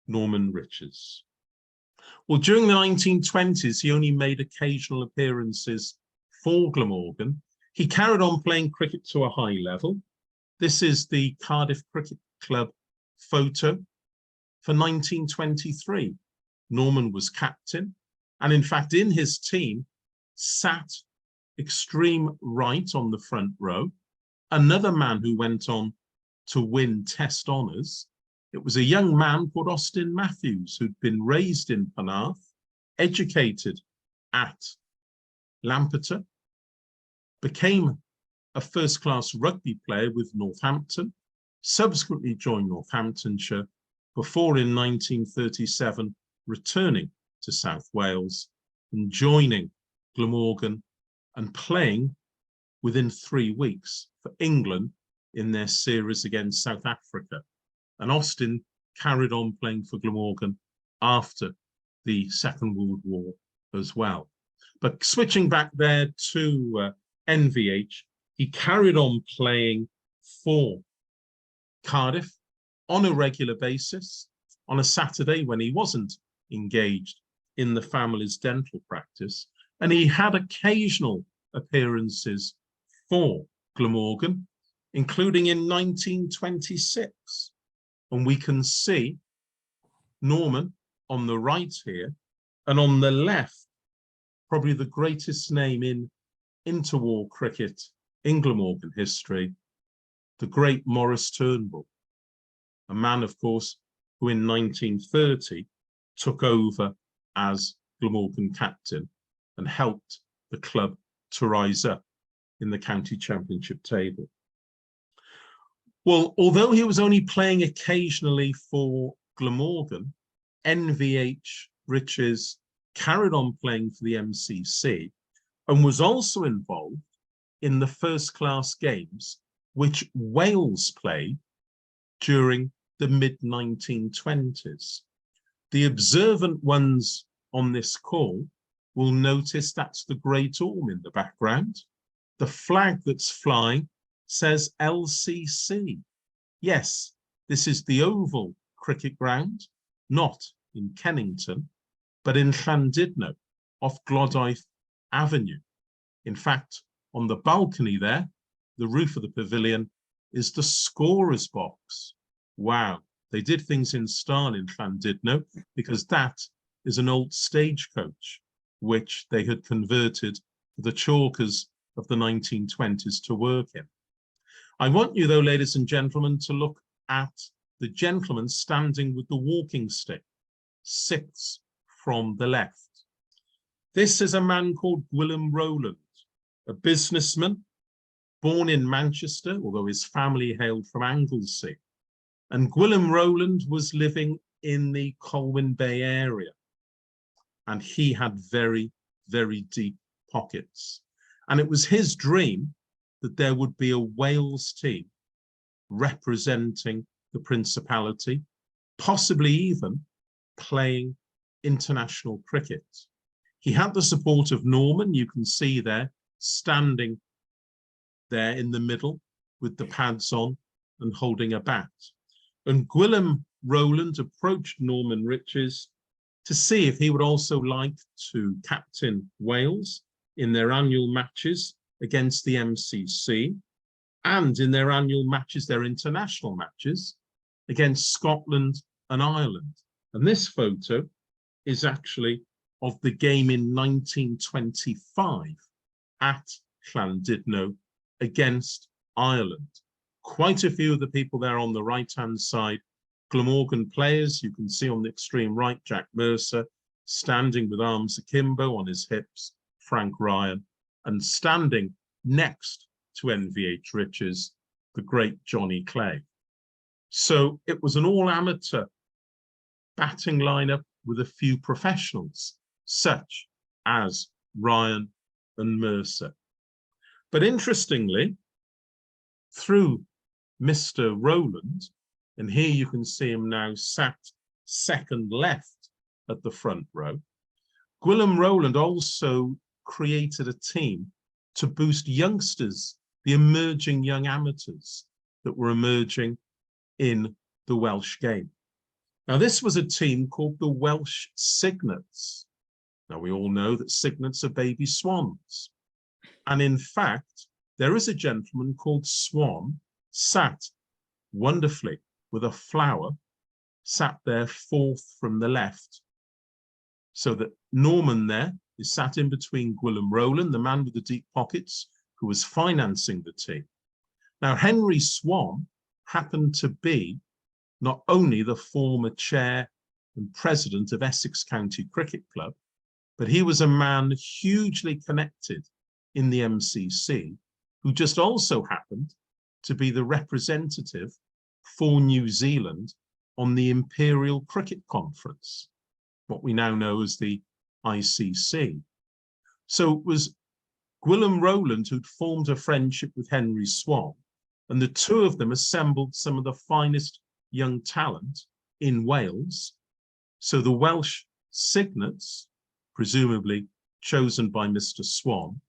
Norman Riches. Well, during the 1920s, he only made occasional appearances for Glamorgan. He carried on playing cricket to a high level. This is the Cardiff Cricket Club photo for 1923. Norman was captain, and in fact, in his team, sat extreme right on the front row, another man who went on to win Test honours. It was a young man called Austin Matthews, who'd been raised in Penarth, educated at Lampeter, became a first-class rugby player with Northampton, subsequently joined Northamptonshire, before in 1937 returning to South Wales and joining Glamorgan and playing within 3 weeks for England in their series against South Africa. And Austin carried on playing for Glamorgan after the Second World War as well. But switching back there to NVH, he carried on playing for Cardiff on a regular basis. On a Saturday when he wasn't engaged in the family's dental practice, and he had occasional appearances for Glamorgan, including in 1926. And we can see Norman on the right here, and on the left, probably the greatest name in interwar cricket in Glamorgan history, the great Maurice Turnbull, a man, of course, who in 1930 took over as Glamorgan captain and helped the club to rise up in the county championship table. Well, although he was only playing occasionally for Glamorgan, NVH Riches carried on playing for the MCC and was also involved in the first-class games which Wales played during the mid-1920s. The observant ones on this call will notice that's the Great Orme in the background. The flag that's flying says LCC. Yes, this is the Oval Cricket Ground, not in Kennington, but in Llandudno, off Gloddaith Avenue. In fact, on the balcony there, the roof of the pavilion, is the scorer's box. Wow, they did things in style in Llandudno, because that is an old stagecoach, which they had converted for the chalkers of the 1920s to work in. I want you, though, ladies and gentlemen, to look at the gentleman standing with the walking stick, 6 from the left. This is a man called Gwilym Rowland, a businessman born in Manchester, although his family hailed from Anglesey. And Gwilym Rowland was living in the Colwyn Bay area. And he had very, very deep pockets. And it was his dream that there would be a Wales team representing the Principality, possibly even playing international cricket. He had the support of Norman, you can see there, standing there in the middle with the pads on and holding a bat. And Gwilym Rowland approached Norman Riches to see if he would also like to captain Wales in their annual matches against the MCC and in their annual matches, their international matches against Scotland and Ireland. And this photo is actually of the game in 1925 at Llandudno against Ireland. Quite a few of the people there on the right-hand side, Glamorgan players. You can see on the extreme right, Jack Mercer, standing with arms akimbo on his hips, Frank Ryan, and standing next to NVH Riches, the great Johnny Clay. So it was an all-amateur batting lineup with a few professionals, such as Ryan and Mercer. But interestingly, through Mr. Rowland, and here you can see him now sat second left at the front row, Gwilym Rowland also created a team to boost youngsters, the emerging young amateurs that were emerging in the Welsh game. Now, this was a team called the Welsh Cygnets. Now, we all know that cygnets are baby swans. And in fact, there is a gentleman called Swan, sat wonderfully with a flower, sat there 4th from the left. So that Norman there is sat in between Gwilym Rowland, the man with the deep pockets, who was financing the team. Now, Henry Swan happened to be not only the former chair and president of Essex County Cricket Club, but he was a man hugely connected in the MCC, who just also happened to be the representative for New Zealand on the Imperial Cricket Conference, what we now know as the ICC. So it was Gwilym Rowland who'd formed a friendship with Henry Swan, and the two of them assembled some of the finest young talent in Wales. So the Welsh Cygnets, presumably chosen by Mr. Swan,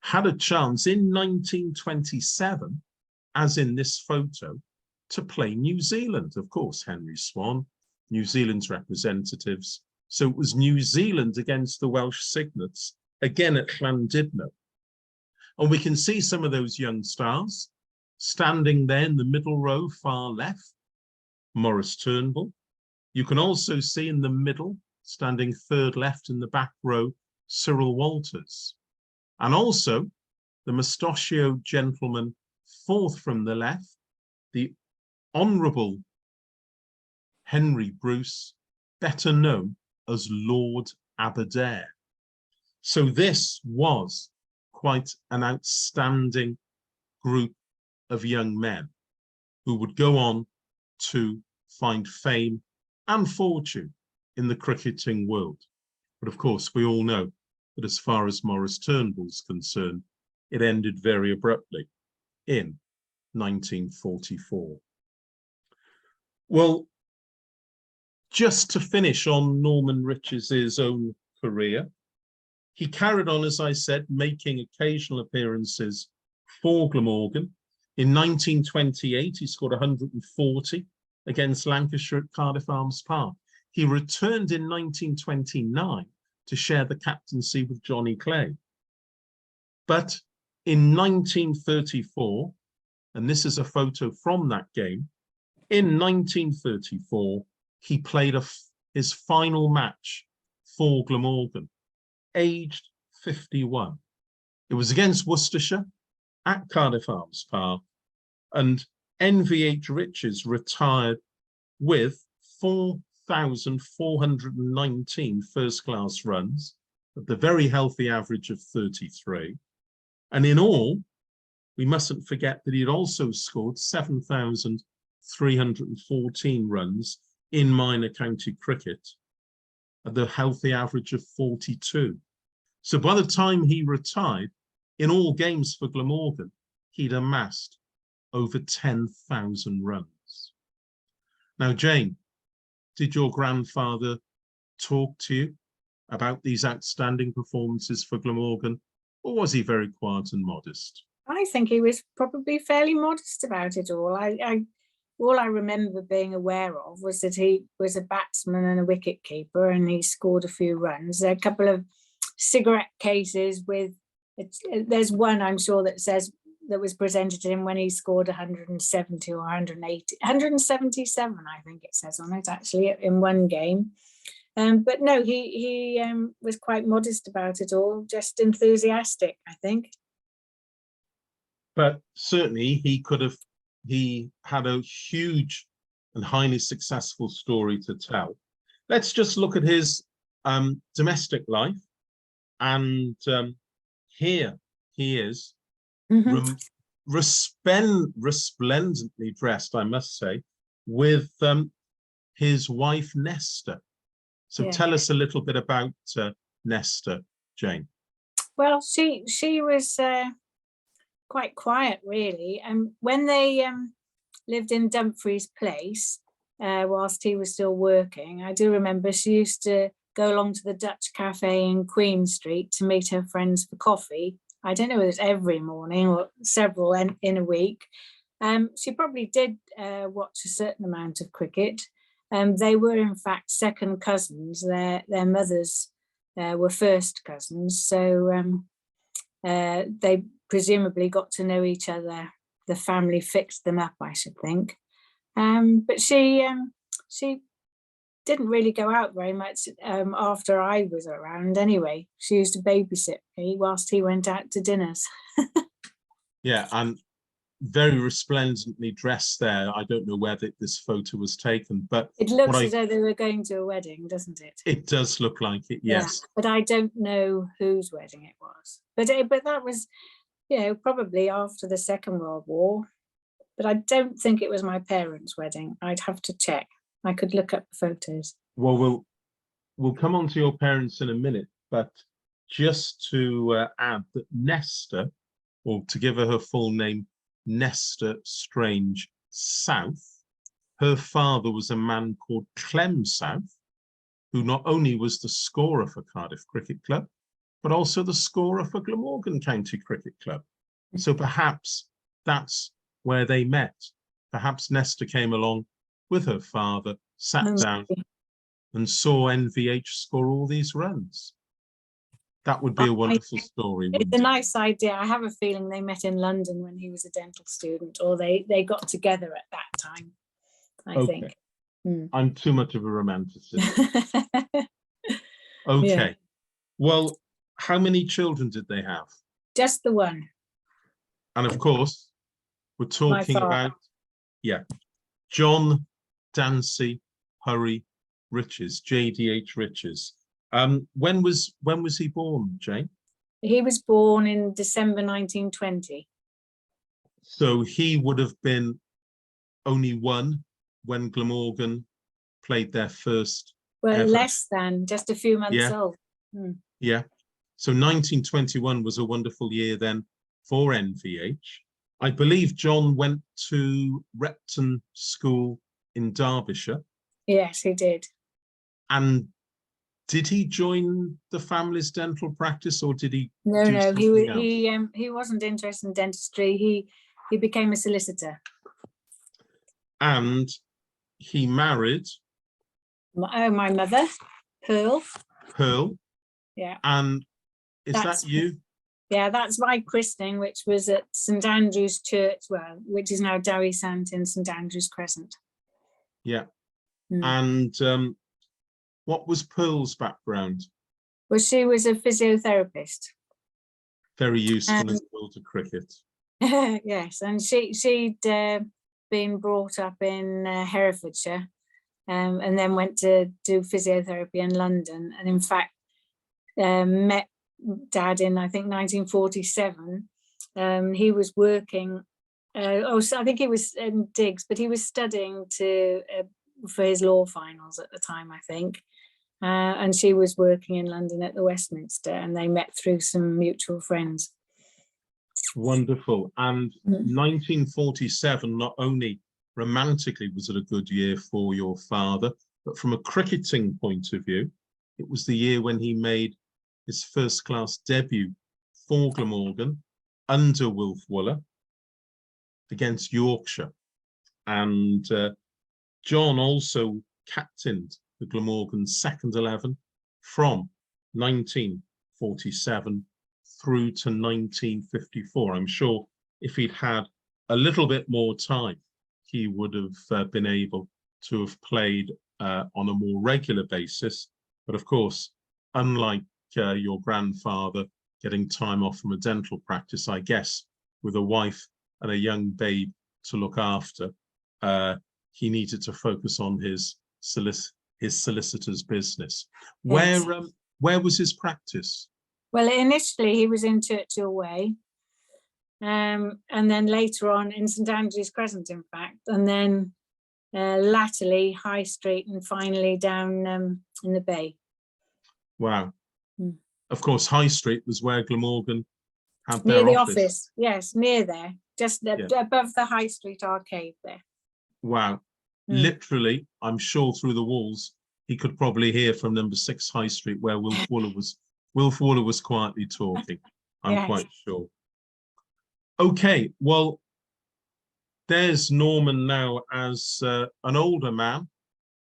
had a chance in 1927, as in this photo, to play New Zealand. Of course, Henry Swan, New Zealand's representatives. So it was New Zealand against the Welsh Cygnets, again at Llandudno. And we can see some of those young stars standing there in the middle row, far left, Maurice Turnbull. You can also see in the middle, standing 3rd left in the back row, Cyril Walters. And also the mustachioed gentleman 4th from the left, the Honourable Henry Bruce, better known as Lord Aberdare. So this was quite an outstanding group of young men who would go on to find fame and fortune in the cricketing world. But of course, we all know that as far as Maurice Turnbull's concerned, it ended very abruptly in 1944. Well, just to finish on Norman Riches' own career, he carried on, as I said, making occasional appearances for Glamorgan. In 1928, he scored 140 against Lancashire at Cardiff Arms Park. He returned in 1929 to share the captaincy with Johnny Clay. But in 1934, and this is a photo from that game, in 1934, he played his final match for Glamorgan, aged 51. It was against Worcestershire at Cardiff Arms Park, and NVH Riches retired with 4,419 first-class runs at the very healthy average of 33. And in all, we mustn't forget that he'd also scored 7,314 runs in minor county cricket at the healthy average of 42. So by the time he retired, in all games for Glamorgan, he'd amassed over 10,000 runs. Now, Jane, did your grandfather talk to you about these outstanding performances for Glamorgan, or was he very quiet and modest? I think he was probably fairly modest about it all. All I remember being aware of was that he was a batsman and a wicket keeper, and he scored a few runs. There are a couple of cigarette cases with, there's one I'm sure that says, that was presented to him when he scored 170 or 180, 177, I think it says on it actually, in one game. But no, he was quite modest about it all, just enthusiastic, I think. But certainly he had a huge and highly successful story to tell. Let's just look at his domestic life. And here he is, resplendently dressed, I must say, with his wife, Nesta. So tell us a little bit about Nesta, Jane. Well, she was quite quiet, really. And when they lived in Dumfries Place, whilst he was still working, I do remember she used to go along to the Dutch Cafe in Queen Street to meet her friends for coffee. I don't know if it was every morning or several in a week. She probably did watch a certain amount of cricket. They were in fact second cousins. Their mothers were first cousins, so they presumably got to know each other. The family fixed them up, I should think. But she didn't really go out very much after I was around anyway. She used to babysit me whilst he went out to dinners. Yeah, and very resplendently dressed there. I don't know where this photo was taken, but it looks as though they were going to a wedding, doesn't it? It does look like it, yes. Yeah, but I don't know whose wedding it was. But that was, probably after the Second World War. But I don't think it was my parents' wedding. I'd have to check. I could look up the photos. Well, we'll come on to your parents in a minute, but just to add that Nesta, or to give her full name, Nesta Strange South, her father was a man called Clem South, who not only was the scorer for Cardiff Cricket Club, but also the scorer for Glamorgan County Cricket Club. So perhaps that's where they met. Perhaps Nesta came along with her father, sat down and saw NVH score all these runs. That would be a wonderful story. It's a nice idea. I have a feeling they met in London when he was a dental student, or they got together at that time, I think. I'm too much of a romanticist. Okay. Yeah. Well, how many children did they have? Just the one. And of course, we're talking about, John Dancy Hurry Riches, JDH Riches. When was he born, Jane? He was born in December 1920. So he would have been only one when Glamorgan played their first. Well, ever. Less than, just a few months old. Yeah. So 1921 was a wonderful year then for NVH. I believe John went to Repton School in Derbyshire. Yes, he did. And did he join the family's dental practice, or did he? No, he wasn't interested in dentistry. He He became a solicitor. And he married My mother, Pearl. Pearl. Yeah. And is that you? Yeah, that's my christening, which was at St Andrew's Church, well, which is now Dowie Sant in St Andrew's Crescent. Yeah. And what was Pearl's background? Well, she was a physiotherapist. Very useful in the world of cricket. Yes, and she'd been brought up in Herefordshire, and then went to do physiotherapy in London, and in fact met Dad in, I think, 1947. He was working, so I think he was in Diggs, but he was studying for his law finals at the time, I think. And she was working in London at the Westminster, and they met through some mutual friends. Wonderful. And 1947, not only romantically was it a good year for your father, but from a cricketing point of view, it was the year when he made his first class debut for Glamorgan under Wilf Wooler against Yorkshire. And John also captained the Glamorgan second 11 from 1947 through to 1954. I'm sure if he'd had a little bit more time, he would have been able to have played on a more regular basis. But of course, unlike your grandfather getting time off from a dental practice, I guess, with a wife and a young babe to look after, he needed to focus on his solicitor's business. Yes. Where was his practice? Well, initially he was in Churchill Way, and then later on in St Andrew's Crescent, in fact, and then latterly High Street, and finally down in the Bay. Wow. Of course, High Street was where Glamorgan had near their the office. Yes, near there, just above the High Street arcade there. Wow. Literally, I'm sure through the walls, he could probably hear from number 6 High Street where Wilf Wooler was quietly talking. I'm quite sure. Okay, well, there's Norman now as an older man.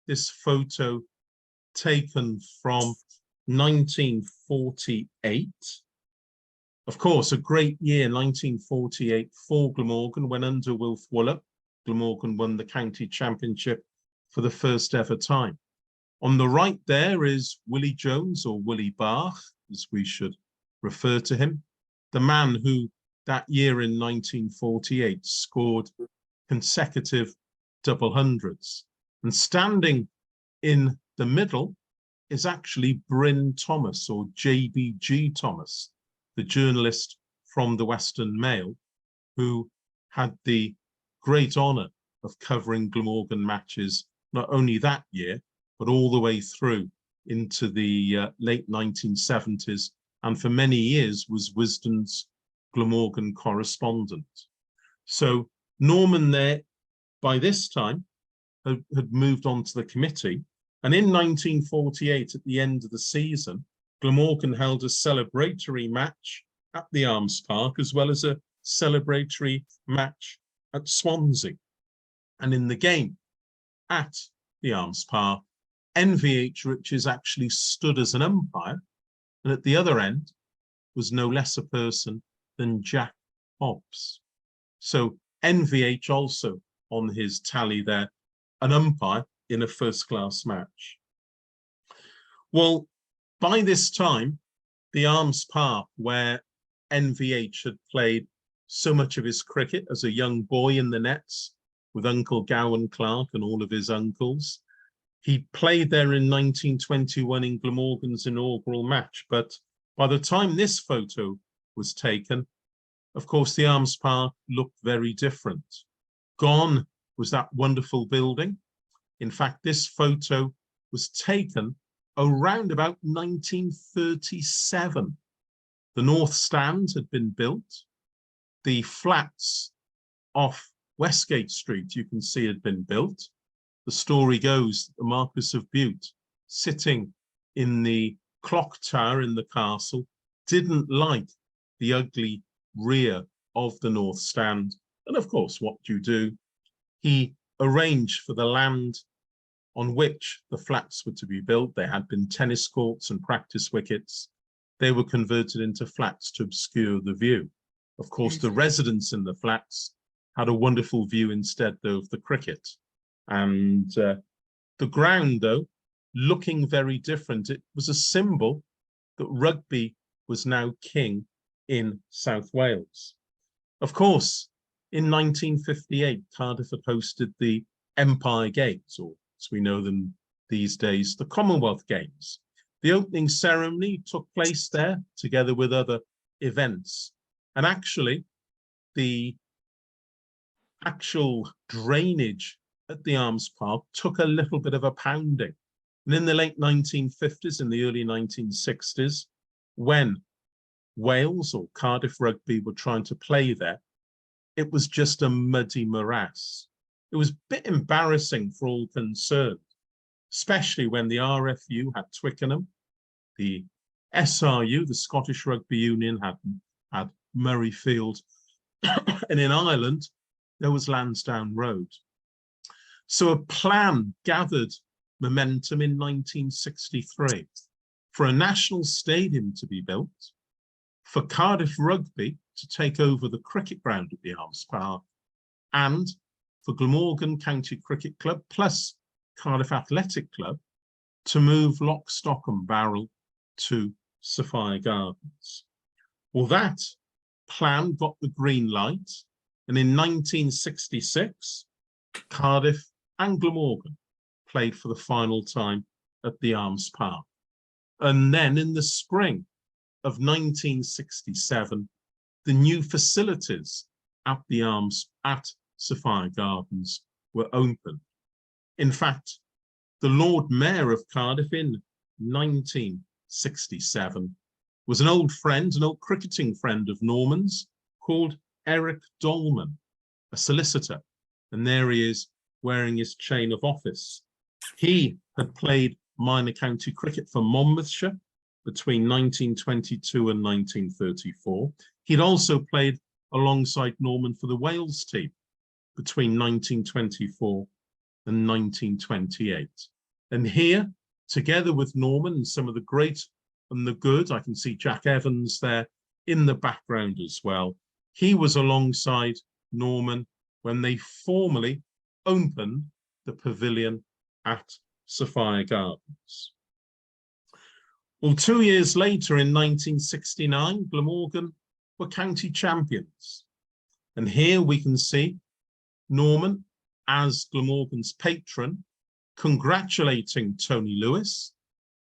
This photo taken from 1948. Of course, a great year, 1948 for Glamorgan, when under Wilf Wooler, Glamorgan won the county championship for the first ever time. On the right there is Willie Jones, or Willie Bach, as we should refer to him, the man who that year in 1948 scored consecutive double hundreds. And standing in the middle is actually Bryn Thomas, or JBG Thomas, the journalist from the Western Mail, who had the great honour of covering Glamorgan matches not only that year, but all the way through into the late 1970s, and for many years was Wisden's Glamorgan correspondent. So Norman there, by this time, had moved on to the committee. And in 1948, at the end of the season, Glamorgan held a celebratory match at the Arms Park, as well as a celebratory match at Swansea. And in the game at the Arms Park, NVH Riches actually stood as an umpire, and at the other end was no less a person than Jack Hobbs. So NVH also on his tally there, an umpire in a first-class match. Well, by this time, the Arms Park, where NVH had played so much of his cricket as a young boy in the nets with Uncle Gowan Clark and all of his uncles, he played there in 1921 in Glamorgan's inaugural match. But by the time this photo was taken, of course, the Arms Park looked very different. Gone was that wonderful building. In fact, this photo was taken around about 1937. The North Stand had been built. The flats off Westgate Street, you can see, had been built. The story goes that the Marquis of Bute, sitting in the clock tower in the castle, didn't like the ugly rear of the North Stand And of course, what do you do? He arranged for the land on which the flats were to be built. There had been tennis courts and practice wickets. They were converted into flats to obscure the view. Of course, the residents in the flats had a wonderful view instead, though, of the cricket. And the ground, though, looking very different. It was a symbol that rugby was now king in South Wales. Of course, in 1958, Cardiff had hosted the Empire Games, or as we know them these days, the Commonwealth Games. The opening ceremony took place there, together with other events. And actually, the actual drainage at the Arms Park took a little bit of a pounding. And in the late 1950s, in the early 1960s, when Wales or Cardiff Rugby were trying to play there, it was just a muddy morass. It was a bit embarrassing for all concerned, especially when the RFU had Twickenham, the SRU, the Scottish Rugby Union, had Murrayfield, and in Ireland, there was Lansdowne Road. So a plan gathered momentum in 1963 for a national stadium to be built, for Cardiff Rugby to take over the cricket ground at the Arms Park, and for Glamorgan County Cricket Club plus Cardiff Athletic Club to move lock, stock and barrel to Sophia Gardens. Well, that plan got the green light, and in 1966, Cardiff and Glamorgan played for the final time at the Arms Park. And then in the spring of 1967, the new facilities at the Arms at Sophia Gardens were opened. In fact, the Lord Mayor of Cardiff in 1967 was an old friend, an old cricketing friend of Norman's called Eric Dolman, a solicitor. And there he is wearing his chain of office. He had played minor county cricket for Monmouthshire between 1922 and 1934. He'd also played alongside Norman for the Wales team between 1924 and 1928. And here, together with Norman and some of the great and the good, I can see Jack Evans there in the background as well. He was alongside Norman when they formally opened the pavilion at Sophia Gardens. Well, 2 years later, in 1969, Glamorgan were county champions. And here we can see Norman, as Glamorgan's patron, congratulating Tony Lewis.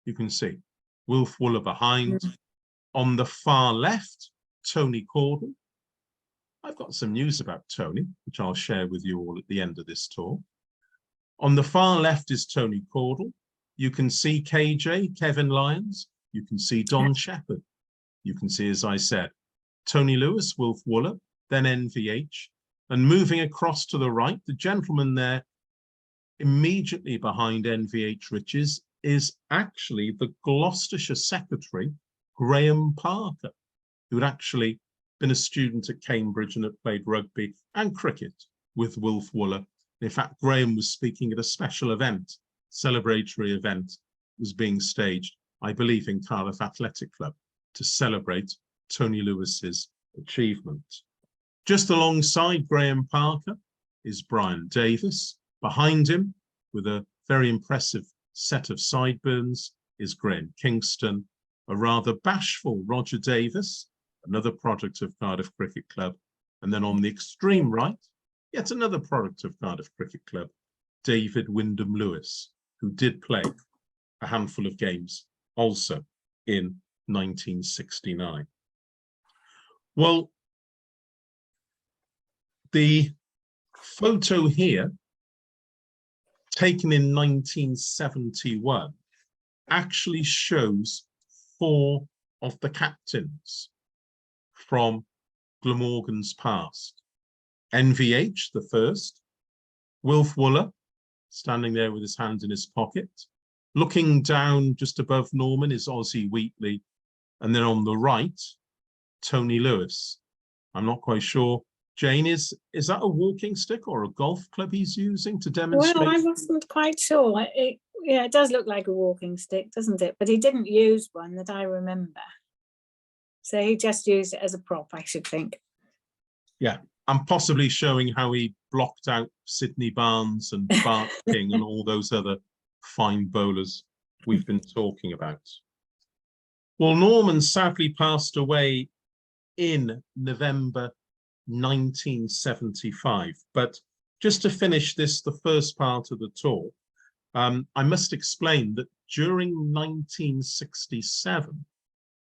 You can see Wilf Wooler behind. On the far left, Tony Caudle. I've got some news about Tony, which I'll share with you all at the end of this talk. On the far left is Tony Caudle. You can see KJ, Kevin Lyons. You can see Don Shepherd. You can see, as I said, Tony Lewis, Wilf Wooler, then NVH. And moving across to the right, the gentleman there immediately behind NVH Riches is actually the Gloucestershire secretary, Graham Parker, who had actually been a student at Cambridge and had played rugby and cricket with Wilf Wooler. In fact, Graham was speaking at a special event, celebratory event, was being staged, I believe, in Cardiff Athletic Club to celebrate Tony Lewis's achievement. Just alongside Graham Parker is Brian Davis. Behind him, with a very impressive set of sideburns, is Graham Kingston, a rather bashful Roger Davis, another product of Cardiff Cricket Club. And then on the extreme right, yet another product of Cardiff Cricket Club, David Wyndham Lewis, who did play a handful of games also in 1969. Well, the photo here, taken in 1971, actually shows 4 of the captains from Glamorgan's past. NVH, the first, Wilf Wooler, standing there with his hand in his pocket. Looking down just above Norman is Ozzie Wheatley. And then on the right, Tony Lewis. I'm not quite sure Jane, is that a walking stick or a golf club he's using to Well, demonstrate? I wasn't quite sure. Yeah, it does look like a walking stick, doesn't it? But he didn't use one that I remember. So he just used it as a prop, I should think. Yeah, and possibly showing how he blocked out Sydney Barnes and Bart King and all those other fine bowlers we've been talking about. Well, Norman sadly passed away in November 1975. But just to finish this, the first part of the talk, I must explain that during 1967,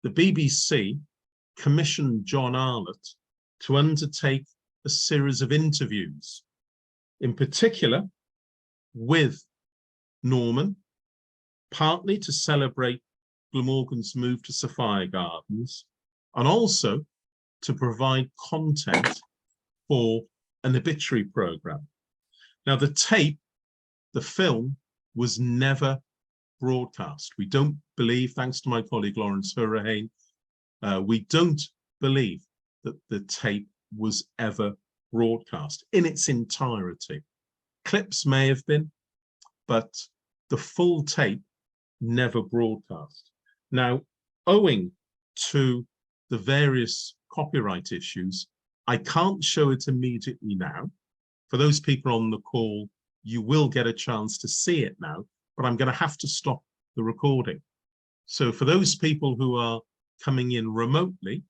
the BBC commissioned John Arlott to undertake a series of interviews, in particular with Norman, partly to celebrate Glamorgan's move to Sophia Gardens, and also to provide content for an obituary program. Now, the tape, the film, was never broadcast. We don't believe, thanks to my colleague Lawrence Hurricane, we don't believe that the tape was ever broadcast in its entirety. Clips may have been, but the full tape never broadcast. Now, owing to the various copyright issues, I can't show it immediately now. For those people on the call, you will get a chance to see it now, but I'm going to have to stop the recording. So for those people who are coming in remotely,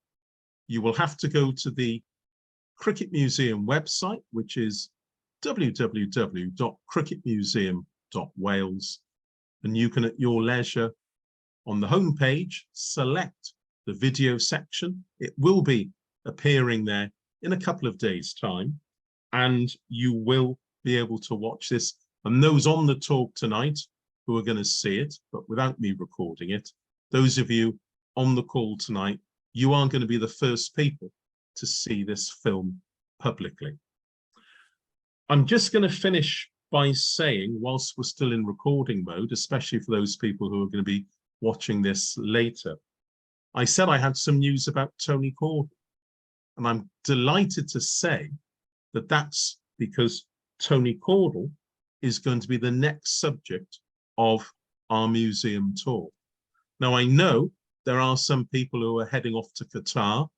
you will have to go to the Cricket Museum website, which is www.cricketmuseum.wales, and you can at your leisure on the homepage select the video section. It will be appearing there in a couple of days' time, and you will be able to watch this. And those on the talk tonight who are going to see it, but without me recording it, those of you on the call tonight, you are going to be the first people to see this film publicly. I'm just going to finish by saying, whilst we're still in recording mode, especially for those people who are going to be watching this later, I said I had some news about Tony Caudle, and I'm delighted to say that that's because Tony Caudle is going to be the next subject of our museum tour. Now, I know there are some people who are heading off to Qatar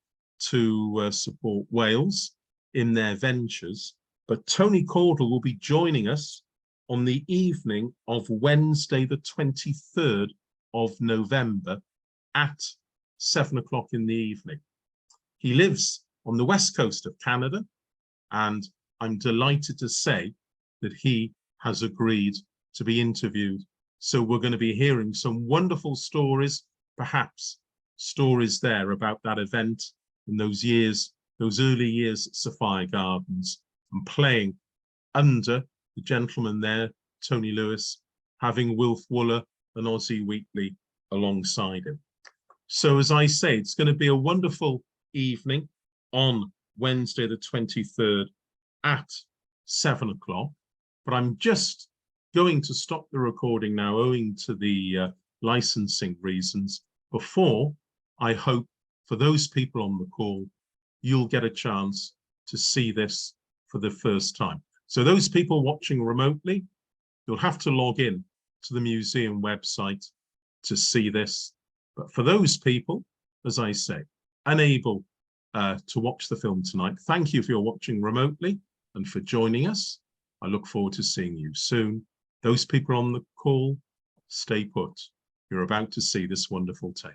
to support Wales in their ventures, but Tony Caudle will be joining us on the evening of Wednesday, the 23rd of November at 7 o'clock in the evening. He lives on the west coast of Canada, and I'm delighted to say that he has agreed to be interviewed. So we're going to be hearing some wonderful stories, perhaps stories there about that event in those years, those early years at Sophia Gardens, and playing under the gentleman there, Tony Lewis, having Wilf Wooler and Ozzie Wheatley alongside him. So as I say, it's going to be a wonderful evening on Wednesday, the 23rd at 7 o'clock. But I'm just going to stop the recording now owing to the licensing reasons, before I hope for those people on the call, you'll get a chance to see this for the first time. So those people watching remotely, you'll have to log in to the museum website to see this. But for those people, as I say, unable to watch the film tonight, thank you for your watching remotely and for joining us. I look forward to seeing you soon. Those people on the call, stay put. You're about to see this wonderful tape.